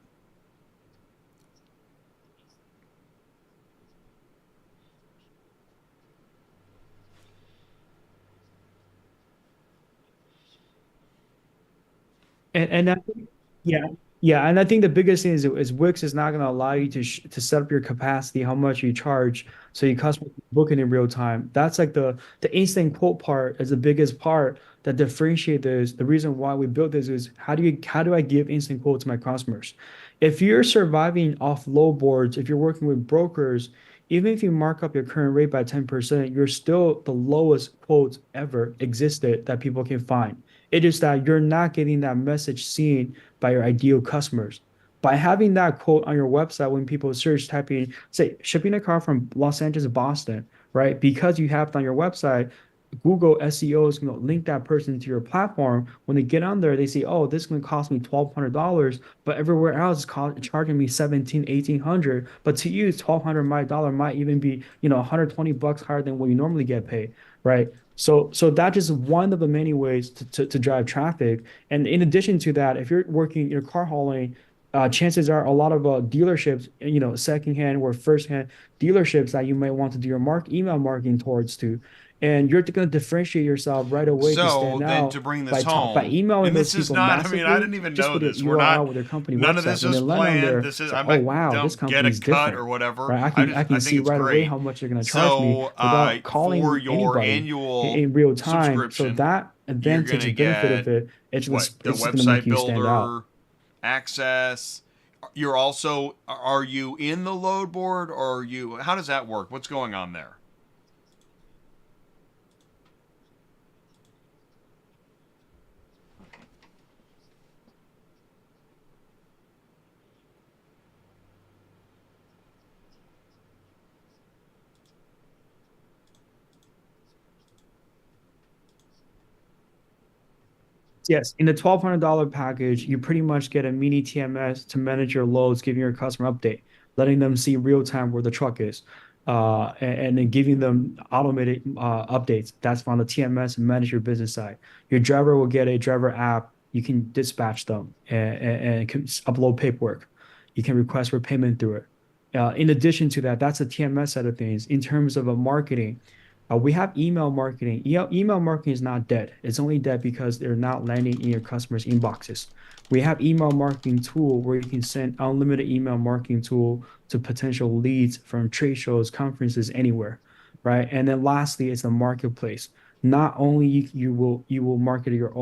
And I think, yeah, yeah, and I think the biggest thing is Wix is not going to allow you to set up your capacity, how much you charge, so your customer can book it in real time. That's like the instant quote part is the biggest part that differentiate this. The reason why we built this is how do I give instant quote to my customers? If you're surviving off low boards, if you're working with brokers, even if you mark up your current rate by 10%, you're still the lowest quotes ever existed that people can find. It is that you're not getting that message seen by your ideal customers. By having that quote on your website, when people search, typing, say, shipping a car from Los Angeles to Boston, right? Because you have it on your website, Google SEO is going to link that person to your platform. When they get on there, they say, oh, this is going to cost me $1,200, but everywhere else is charging me 17, 1800. But to you, $1,200 might even be, 120 bucks higher than what you normally get paid, right? So that is one of the many ways to drive traffic. And in addition to that, if you're working, car hauling, chances are a lot of dealerships, secondhand or firsthand dealerships that you might want to do your email marketing towards to, and you're going to differentiate yourself right away to So stand then to out bring this by home, emailing and those this is people not, I mean, I massively didn't even just know with their this. We're URL not, with their company none of website. this When they is land on planned. there, This is, say, I oh wow, this don't get a company's cut different, or whatever. right? I I can think see it's right away great. how much they're going to charge me So without for calling your anybody annual in real time. So subscription, that you're advantage gonna and benefit get of it, what, the it's just going to make website you stand out. builder access. You're also, are you in the load board, or are you, how does that work? What's going on there? Yes, in the $1,200 package, you pretty much get a mini TMS to manage your loads, giving your customer update, letting them see real time where the truck is, and then giving them automated updates. That's from the TMS and manage your business side. Your driver will get a driver app. You can dispatch them and can upload paperwork. You can request for payment through it. In addition to that, that's the TMS side of things. In terms of a marketing, we have email marketing. Email marketing is not dead. It's only dead because they're not landing in your customers' inboxes. We have email marketing tool where you can send unlimited email marketing tool to potential leads from trade shows, conferences, anywhere, right? And then lastly, it's a marketplace. Not only you will market your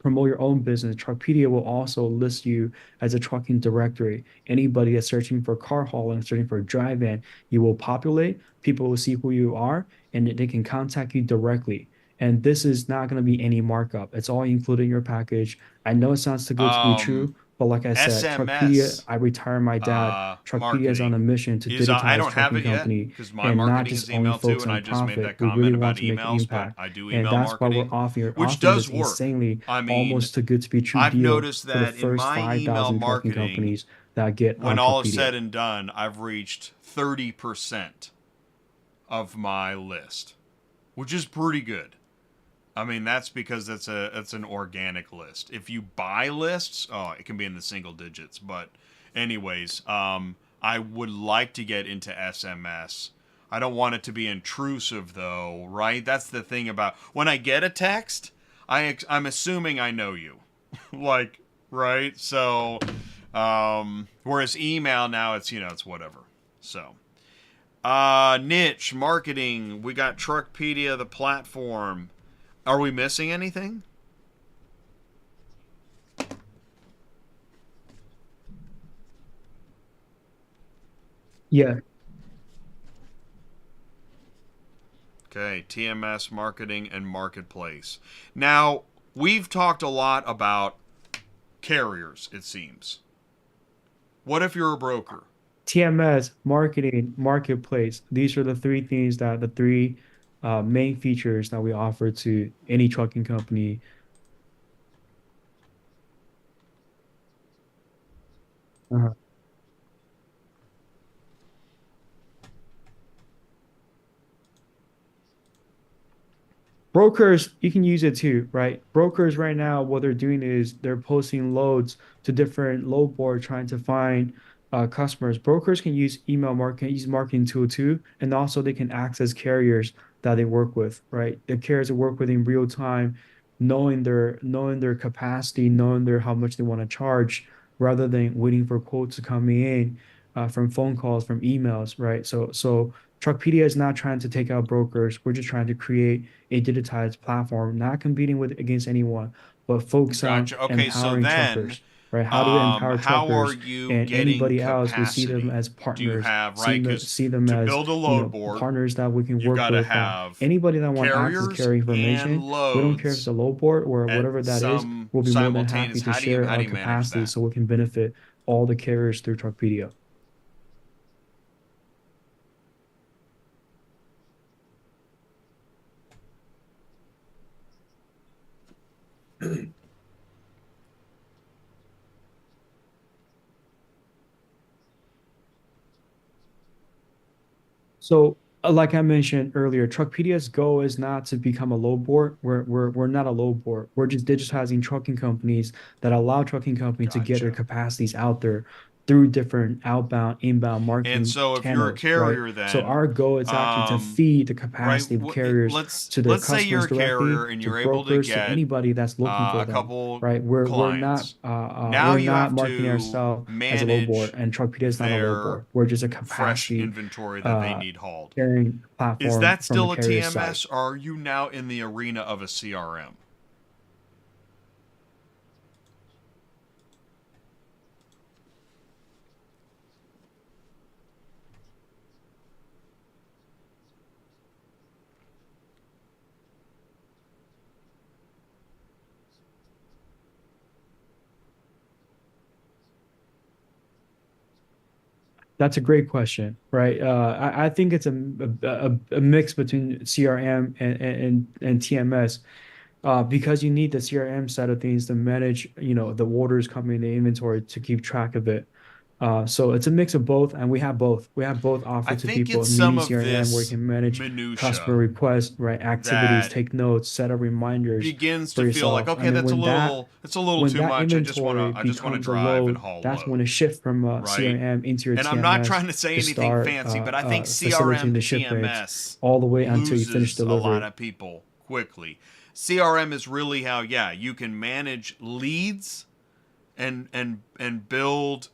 promote your own business. Truckpedia will also list you as a trucking directory. Anybody that's searching for car hauling, searching for a drive-in, you will populate. People will see who you are, and they can contact you directly. And this is not going to be any markup. It's all included in your package. I know it sounds too good to be true, but like I said, Truckpedia, SMS I retired my dad. Truckpedia is on a marketing mission to is, I digitize don't have trucking it yet company because my and not marketing just is only email too, focus and I on just made profit. that We really comment about want to make an emails, but impact. I do And email that's why we're marketing, which offering this does work. insanely I mean, almost too good to be true I've deal noticed for the that in first my email 5,000 trucking marketing, companies that get when on all is Truckpedia. said and done, I've reached 30% of my list, which is pretty good. I mean, that's because that's an organic list. If you buy lists, oh, it can be in the single digits. But anyways, I would like to get into SMS. I don't want it to be intrusive though, right? That's the thing about when I get a text, I'm assuming I know you. Like, right? So whereas email now it's whatever. So niche marketing, we got Truckpedia the platform. Are we missing anything? Yeah. Okay, TMS marketing and marketplace. Now, we've talked a lot about carriers, it seems. What if you're a broker? TMS, marketing, marketplace. These are the three things that the three main features that we offer to any trucking company. Uh, Brokers, you can use it too, right? Brokers right now, what they're doing is they're posting loads to different load boards trying to find customers. Brokers can use email marketing, use marketing tool too, and also they can access carriers that they work with, right? The carriers they work with in real time, knowing their capacity, knowing their how much they want to charge, rather than waiting for quotes to come in from phone calls, from emails, right? So Truckpedia is not trying to take out brokers. We're just trying to create a digitized platform, not competing with against anyone, but focus on Gotcha. Okay, so empowering then, truckers, right? How do we empower how are truckers you and getting anybody else? We see them capacity? as Do you partners, have, right? Because see them to as, build a load board, partners that we can you've work got to with. That have anybody that want access carriers carrier and information, we don't care if it's loads a low board or at whatever that is. some We'll be more than happy simultaneous. to share How our do you manage capacity that? so we can benefit all the carriers through Truckpedia. So, like I mentioned earlier, Truckpedia's goal is not to become a low board. We're not a low board. We're just digitizing trucking companies that allow trucking companies to get their Gotcha. capacities out there through different outbound, inbound And marketing so if you're a channels, right? carrier, So then, our goal is actually to um, feed the right, capacity of carriers to their let's say you're customers a carrier directly, and to you're able to brokers, to get anybody that's looking for a them, couple right? clients. Now We're you not have marketing to ourselves as a low board, manage and Truckpedia is not a low their board. We're just a fresh capacity inventory that they uh, need hauled. sharing Is platform that from the still a carrier side. TMS, or are you now in the arena of a CRM? That's a great question, right? I think it's a mix between CRM and TMS, because you need the CRM side of things to manage, the orders coming in the inventory to keep track of it. So it's a mix of both, and we have both. We have both I offered to think people, it's some mini of CRM where you this can manage customer minutia requests, right? Activities, that take notes, set up reminders begins for to feel like, yourself. okay, And then it's a little when too that much. inventory I just wanna becomes a drive and load, haul that's when load, it shifts from right? CRM into your And I'm not TMS trying to say to anything start fancy, but I think facilitating CRM the to shipments TMS all the way until you finish loses a lot delivery. of people quickly. CRM is really how, yeah, you can manage leads and build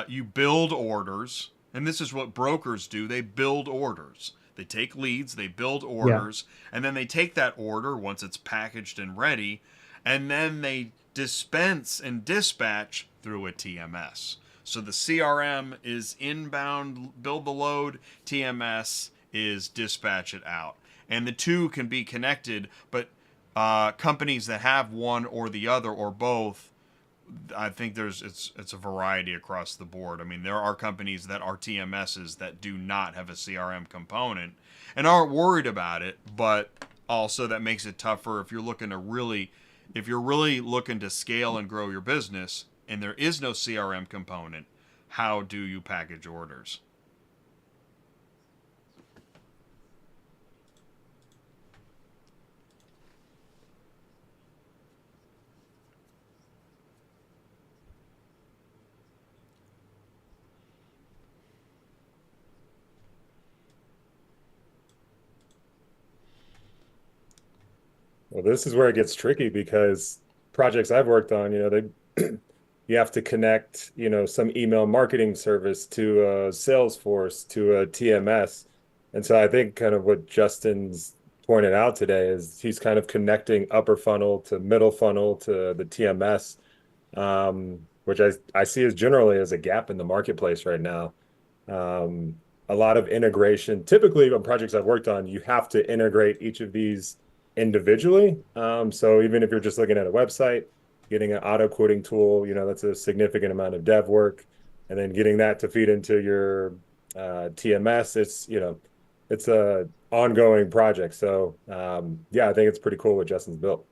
you build orders, and this is what brokers do. They build orders. They take leads, they build Yeah. orders, and then they take that order once it's packaged and ready, and then they dispense and dispatch through a TMS. So the CRM is inbound, build the load, TMS is dispatch it out. And the two can be connected, but companies that have one or the other or both, I think it's a variety across the board. I mean, there are companies that are TMSs that do not have a CRM component and aren't worried about it, but also that makes it tougher if you're really looking to scale and grow your business and there is no CRM component, how do you package orders? Well, this is where it gets tricky because projects I've worked on, you have to connect, some email marketing service to a Salesforce to a TMS. And so I think kind of what Justin's pointed out today is he's kind of connecting upper funnel to middle funnel to the TMS, which I see as generally as a gap in the marketplace right now. a lot of integration. Typically, on projects I've worked on, you have to integrate each of these individually. So even if you're just looking at a website, getting an auto quoting tool, that's a significant amount of dev work, and then getting that to feed into your TMS. It's a ongoing project. So yeah, I think it's pretty cool what Justin's built.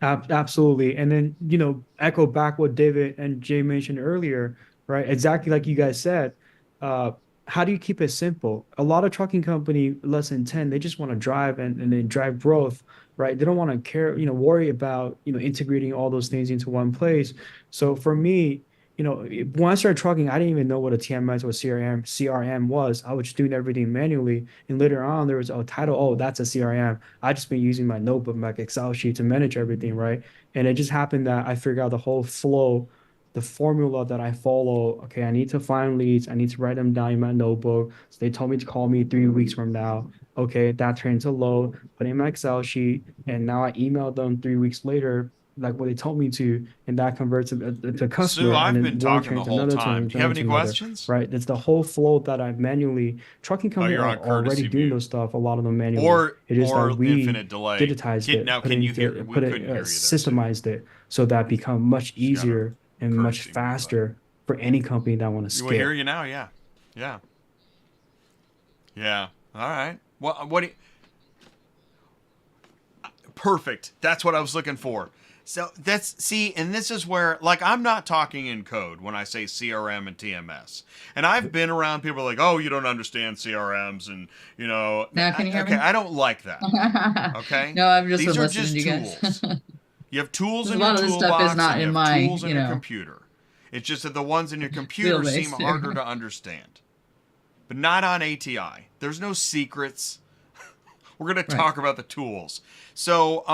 Absolutely. And then, echo back what David and Jay mentioned earlier, right? Exactly like you guys said. Uh, how do you keep it simple? A lot of trucking company, less than 10, they just want to drive and then drive growth, right? They don't want to care, worry about, integrating all those things into one place. So for me, when I started trucking, I didn't even know what a TMS or CRM was. I was just doing everything manually. And later on, there was a title, oh, that's a CRM. I just been using my notebook, my Excel sheet to manage everything, right? And it just happened that I figured out the whole flow, the formula that I follow. Okay, I need to find leads. I need to write them down in my notebook. So they told me to call me 3 weeks from now. Okay, that turned to load, put in my Excel sheet, and now I emailed them 3 weeks later, like what they told me to, and that converts to a Sue, customer, and I've been then one talking the turns to whole another time. turn, Do you have any to another, questions? right? It's the whole flow that I manually, trucking Oh, company you're are on already courtesy doing mute. those stuff, a lot of them manually. Or It is that we infinite delay. digitized it, Now, can you hear? We couldn't hear you there, Sue. systemized it so that become much She's got a easier and much courtesy mute button. faster for any company that want to We hear scale. you now. Yeah, yeah, yeah. All right. What do you, perfect. That's what I was looking for. So and this is where, like, I'm not talking in code when I say CRM and TMS. And I've been around people like, oh, you don't understand CRMs, and Now can you hear okay, me? I don't like that. Okay, No, I've just these been are listening just to you guys. tools. You have tools 'Cause a in your lot of this stuff is toolbox, not and you in have my, tools in your computer. It's just that the ones in your computer seem wheelbase here. harder to understand, but not on ATI. There's no secrets. We're going to Right. talk about the tools. So,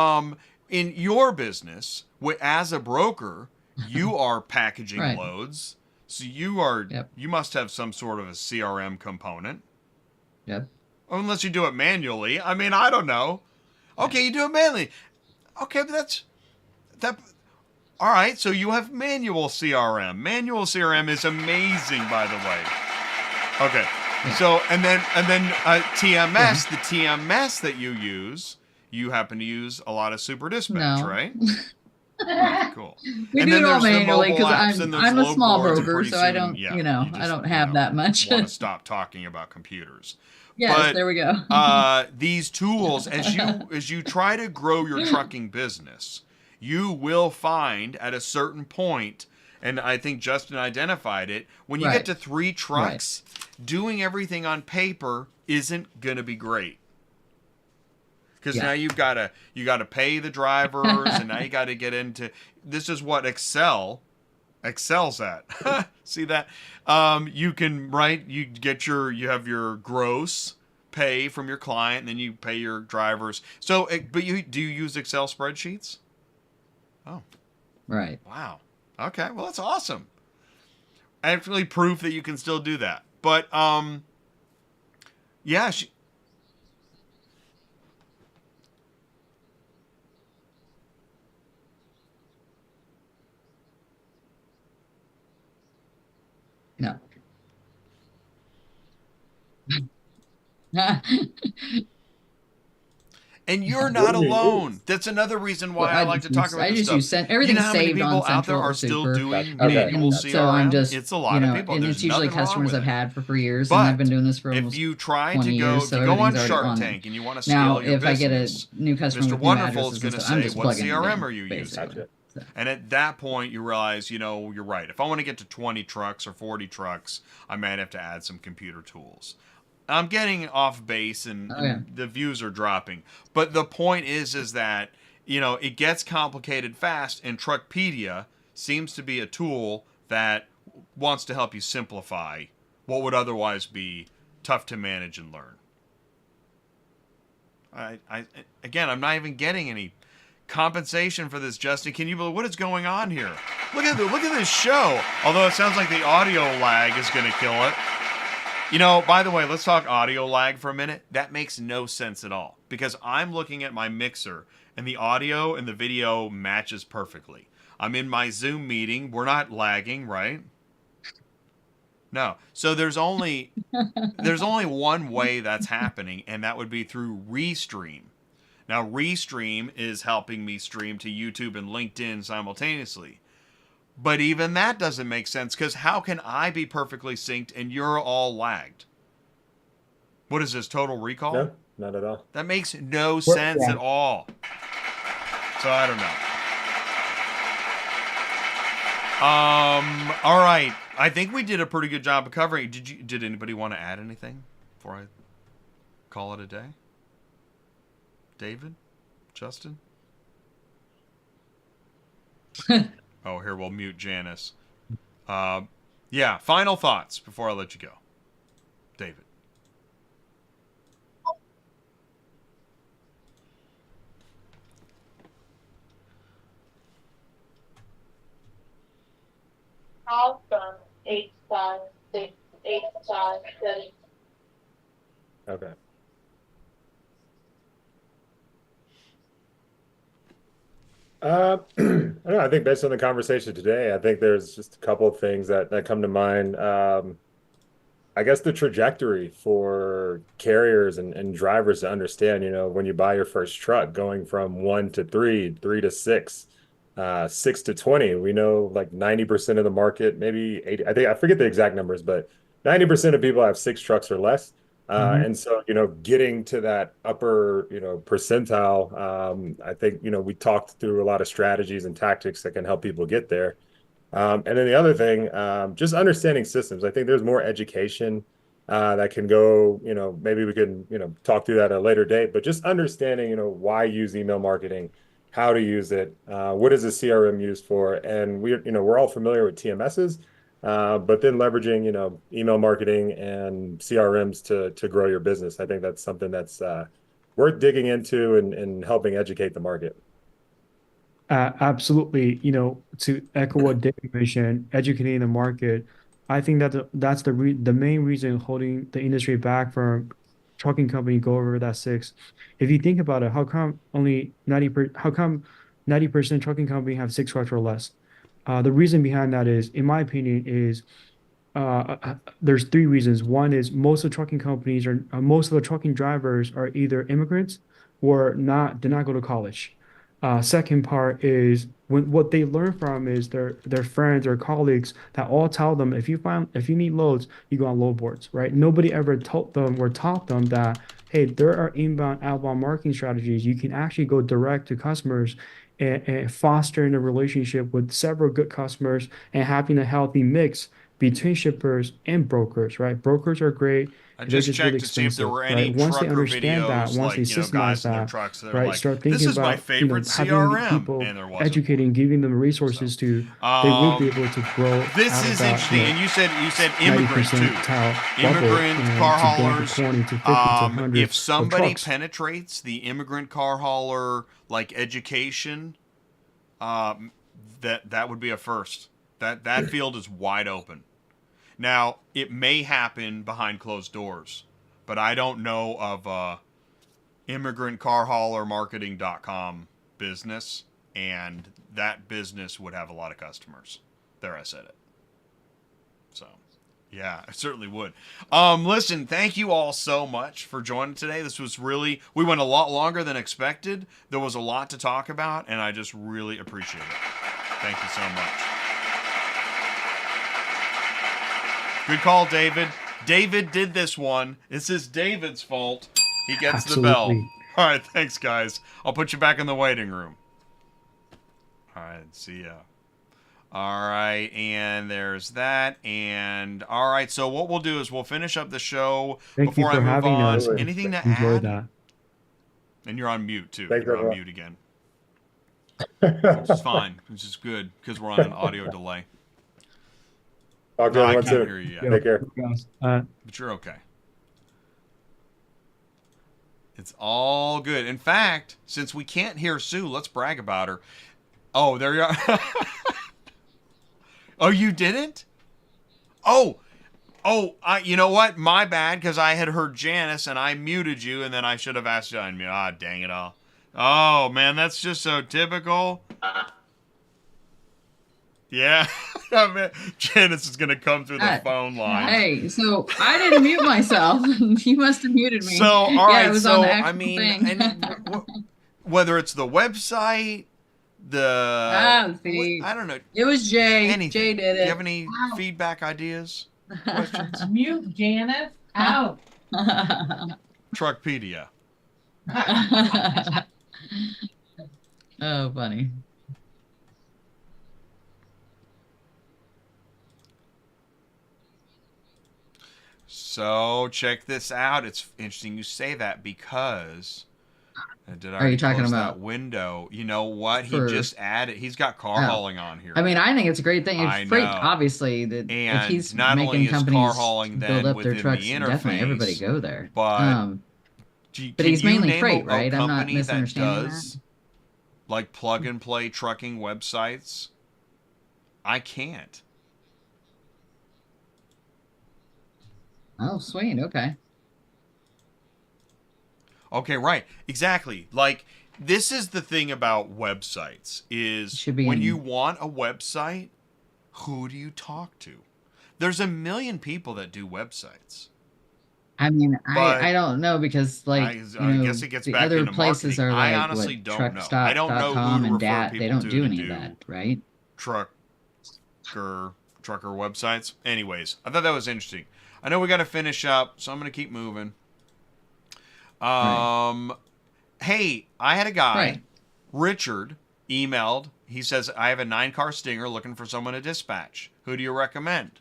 in your business, as a broker, you are packaging Right. loads. So Yep. you must have some sort of a CRM component, Yep. unless you do it manually. I mean, I don't know. Okay, you do it manually. Okay, but that. All right, so you have manual CRM. Manual CRM is amazing, by the way. Okay. So and then TMS, the TMS that you happen to use a lot of Super Dispatch, No. right? Right, cool. We And do then it all there's the manually mobile because apps and those I'm a load small boards, and broker, pretty so I soon, don't, yeah, you you I don't have that much. want to stop talking about computers. Yes, But there we go. these tools, as you try to grow your trucking business, you will find at a certain point, and I think Justin identified it, when you Right. get to 3 trucks, doing everything on paper isn't going to be great. Because Yeah. now you gotta pay the drivers, and now you got to get into, this is what excels at. See that? You can you have your gross pay from your client, and then you pay your drivers. So, but do you use Excel spreadsheets? Oh, Right. wow. Okay, well, that's awesome. Actually, proof that you can still do that. But yeah, No. and you're What not do you alone. use? That's another reason Well, why I like to talk about I this just stuff. use You know everything's how many saved people on out there Central are or still Super. doing Gotcha. Okay. manual And so I'm CRM? just, It's a lot of people. and There's it's usually nothing wrong customers with I've it. had for 3 years, and I've But been doing this for if almost you try 20 to go, years, if so you go on everything's already Shark on Tank it. and you want to Now, scale your if I get a business, new customer Mr. with new Wonderful is addresses and going to stuff, I'm say, just what plugging it CRM in, are you using? basically. Gotcha. So, And at that point, you realize, you're right. If I want to get to 20 trucks or 40 trucks, I might have to add some computer tools. I'm getting off base, and, oh yeah. and the views are dropping. But the point is that, it gets complicated fast, and Truckpedia seems to be a tool that wants to help you simplify what would otherwise be tough to manage and learn. Again, I'm not even getting any compensation for this, Justin. Can you believe what is going on here? Look at this show. Although it sounds like the audio lag is going to kill it. By the way, let's talk audio lag for a minute. That makes no sense at all, because I'm looking at my mixer and the audio and the video matches perfectly. I'm in my Zoom meeting. We're not lagging, right? No. So there's only one way that's happening, and that would be through Restream. Now, Restream is helping me stream to YouTube and LinkedIn simultaneously. But even that doesn't make sense, because how can I be perfectly synced and you're all lagged? What is this, Total Recall? No, not at all. That makes no sense at all. So I don't know. All right. I think we did a pretty good job of covering. Did anybody want to add anything before I call it a day? David? Justin? Oh, here, we'll mute Janice. Yeah, final thoughts before I let you go. David. Awesome. 856 857. Okay. I don't know. I think based on the conversation today, I think there's just a couple of things that come to mind. I guess the trajectory for carriers and drivers to understand, when you buy your first truck, going from 1 to 3, 3 to 6, 6 to 20, we know like 90% of the market, maybe 80, I forget the exact numbers, but 90% of people have 6 trucks or less. And so, getting to that upper, percentile, I think, we talked through a lot of strategies and tactics that can help people get there. And then the other thing, just understanding systems. I think there's more education that can go, maybe we can, talk through that at a later date, but just understanding, why use email marketing, how to use it, what is the CRM used for? And we're all familiar with TMSs, but then leveraging, email marketing and CRMs to grow your business. I think that's something that's worth digging into and helping educate the market. Absolutely. To echo what David mentioned, educating the market, I think that's the main reason holding the industry back from trucking company go over that six. If you think about it, how come 90% trucking company have 6 trucks or less? The reason behind that is, in my opinion, is there's 3 reasons. One is most of the trucking companies most of the trucking drivers are either immigrants or did not go to college. Second part is what they learn from is their friends or colleagues that all tell them if you need loads, you go on load boards, right? Nobody ever told them or taught them that, hey, there are inbound, outbound marketing strategies. You can actually go direct to customers and fostering a relationship with several good customers and having a healthy mix between shippers and brokers, right? Brokers are great. I They're just just really checked to see if there expensive, were any right? Once they trucker understand that, videos, once like, they systemize guys in their that, trucks that are right, like, start this thinking is my about, favorite having CRM. people And there wasn't educating, one. giving them resources they will be able to grow This out of is that, interesting. And you said 90 immigrant too. percentile bubble Immigrant car and to go to haulers. 20 to 50 to 100 If of somebody trucks. penetrates the immigrant car hauler like education, that would be a first. That field is wide open. Now, it may happen behind closed doors, but I don't know of immigrantcarhaulermarketing.com business, and that business would have a lot of customers. There, I said it. So, yeah, I certainly would. Listen, thank you all so much for joining today. This was we went a lot longer than expected. There was a lot to talk about, and I just really appreciate it. Thank you so much. Good call, David. David did this one. This is David's fault. He gets the bell. Absolutely. All right, thanks, guys. I'll put you back in the waiting room. All right, see ya. All right, and there's that. And all right, so what we'll do is we'll finish up the show Thank you before for I move having on. us. Anything to Enjoy add? that. And you're on mute too. Thanks, You're on everyone. mute again, which is fine. Which is good because we're on an audio delay. Talk to No, I everyone can't soon. hear you yet, Yo, Take care. guys, but you're okay. It's all good. In fact, since we can't hear Sue, let's brag about her. Oh, there you are. Oh, you didn't? Oh, you know what? My bad, because I had heard Janice and I muted you, and then I should have asked you to unmute. Ah, dang it all. Oh, man, that's just so typical. Yeah. I mean, Janice is going to come through the Uh, phone line. Hey, so I didn't mute myself. You must have muted me. So, all Yeah, right. it was on So, the I actual mean, thing. whether it's the website, See, I don't know, it was Jay. anything. Jay did Do you have it. any feedback, ideas, questions? Mute Janice out. Truckpedia. Oh, funny. So check this out. It's interesting you say that because did I Are you already talking close about that window? You know what? He for? just added. He's got car Oh, hauling on here. I mean, I think it's a great thing. I It's freight, know. obviously, that if And he's not only making is car companies hauling build then up their within trucks, the definitely everybody interface, go there. but But can he's you mainly name freight, a right? I'm not company that misunderstanding that. does like plug and play trucking websites? I can't. Oh, sweet. Okay. Okay, right. Exactly. Like this is the thing about websites is Should be when in. you want a website, who do you talk to? There's a million people that do websites. I mean, But I don't know because like I guess it gets the back other into places marketing. are I like honestly what don't know. I don't know who truckstop.com to and refer DAT. They people don't do any to of do that, right? trucker websites. Anyways, I thought that was interesting. I know we got to finish up, so I'm going to keep moving. Right. Hey, I had a guy, Right. Richard, emailed. He says, I have a 9-car Stinger looking for someone to dispatch. Who do you recommend?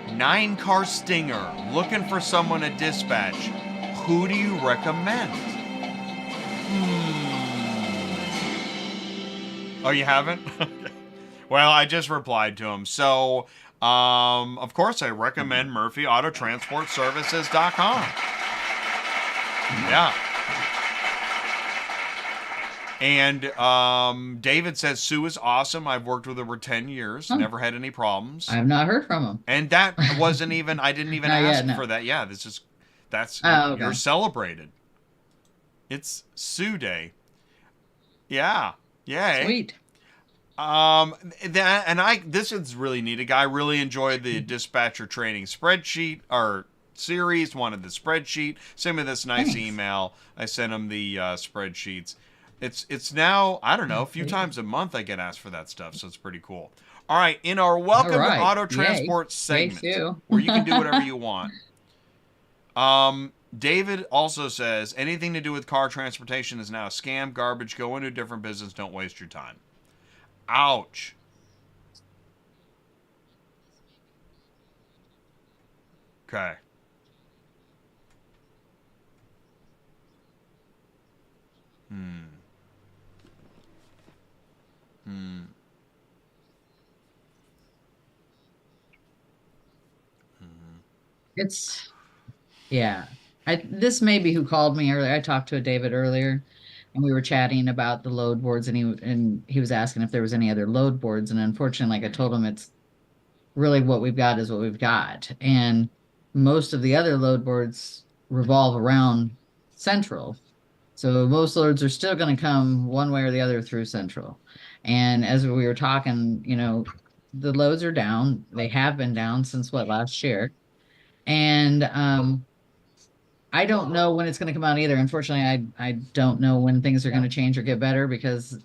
9-car Stinger looking for someone to dispatch. Who do you recommend? Oh, you haven't? Well, I just replied to him. So, of course, I recommend MurphyAutoTransportServices.com. Yeah. And David says Sue is awesome. I've worked with her for 10 years. Huh. Never had any problems. I have not heard from him. And that wasn't even, I didn't even Not ask yet, no. for that. Yeah, Oh, okay. you're celebrated. It's Sue Day. Yeah. Yay. Sweet. This is really neat. A guy really enjoyed the dispatcher training spreadsheet or series, wanted the spreadsheet. Sent me this nice email. I sent him the spreadsheets. It's now, I don't know, a few times a month I get asked for that stuff, so it's pretty cool. All right, in our Welcome All right. to Auto Yay. Transport Yay, segment, Sue. where you can do whatever you want. David also says, anything to do with car transportation is now a scam, garbage, go into a different business, don't waste your time. Ouch. Okay. It's yeah. This may be who called me earlier. I talked to a David earlier, and we were chatting about the load boards, and he was asking if there was any other load boards, and unfortunately, like I told him, it's really what we've got is what we've got, and most of the other load boards revolve around Central. So most loads are still going to come one way or the other through Central. And as we were talking, the loads are down. They have been down since last year. And I don't know when it's going to come out either. Unfortunately, I don't know when things are going to change or get better because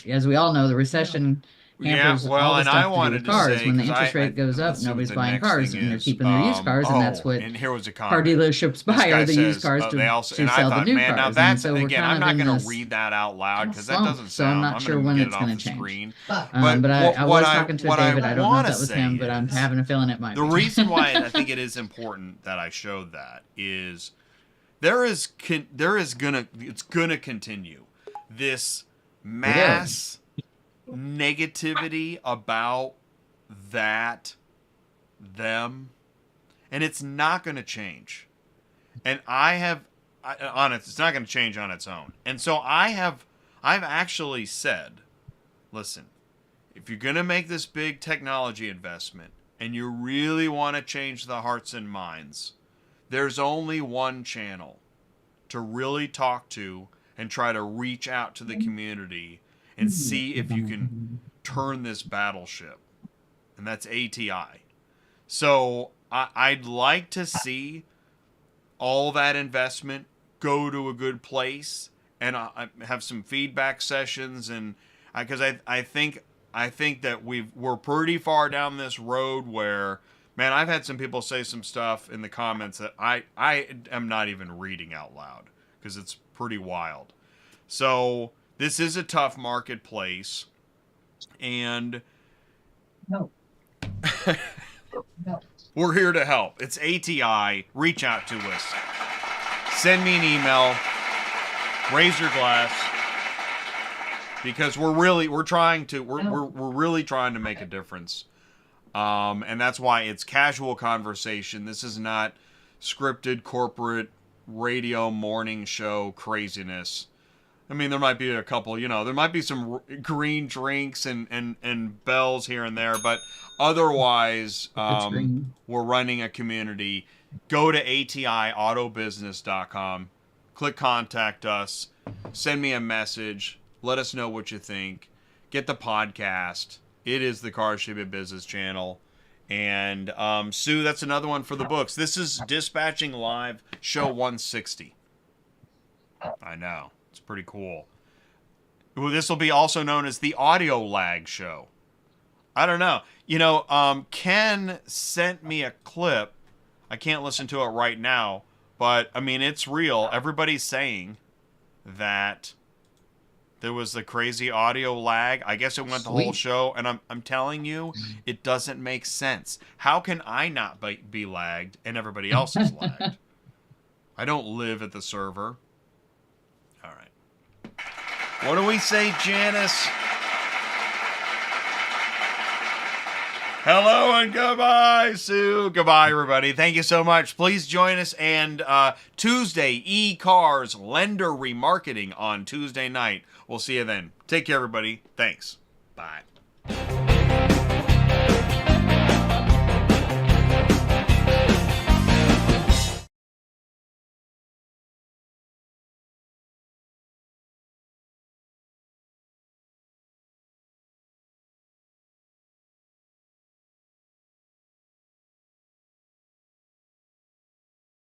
as we all know, the recession hampers all the and stuff I to do wanted with to cars. say, When the 'cause interest rate goes up, let's see what nobody's the buying next cars, thing and they're is. keeping their used cars, and that's what and here was a car comment. dealerships This buy guy are the used says, cars they to also, and I sell the thought, new man, now cars. that's, and so we're again, kind I'm of not in going to this read that out loud because that slump, doesn't so I'm sound, not I'm sure going when to get it's it off going the to change. screen. But I was talking to what David. I don't know if wanna that was say him, but I'm is, having a feeling it might the be. reason why I think it is important that I showed that is it's gonna continue this mass negativity about them, and it's not gonna change. And it's not gonna change on its own. And so I've actually said, listen, if you're gonna make this big technology investment and you really want to change the hearts and minds, there's only one channel to really talk to and try to reach out to the community and see if you can turn this battleship. And that's ATI. So I'd like to see all that investment go to a good place, and I have some feedback sessions, and because I think that we're pretty far down this road where, man, I've had some people say some stuff in the comments that I am not even reading out loud because it's pretty wild. So this is a tough marketplace, and No. No. we're here to help. It's ATI. Reach out to us. Send me an email. Raise your glass. Because we're really trying to make a difference. And that's why it's casual conversation. This is not scripted corporate radio morning show craziness. I mean, there might be a couple, there might be some green drinks and bells here and there, but otherwise, we're running a community. Go to ATIautobusiness.com, click contact us, send me a message, let us know what you think, get the podcast. It is the Car Shipping Business channel. And Sue, that's another one for the books. This is Dispatching Live, show 160. I know. It's pretty cool. Well, this will be also known as the Audio Lag Show. I don't know. Ken sent me a clip. I can't listen to it right now, but, I mean, it's real. Everybody's saying that there was the crazy audio lag. I guess it went the whole show, and I'm telling you, it doesn't make sense. How can I not be lagged and everybody else is lagged? I don't live at the server. All right. What do we say, Janice? Hello and goodbye, Sue. Goodbye, everybody. Thank you so much. Please join us. And Tuesday, e-cars lender remarketing on Tuesday night. We'll see you then. Take care, everybody. Thanks. Bye.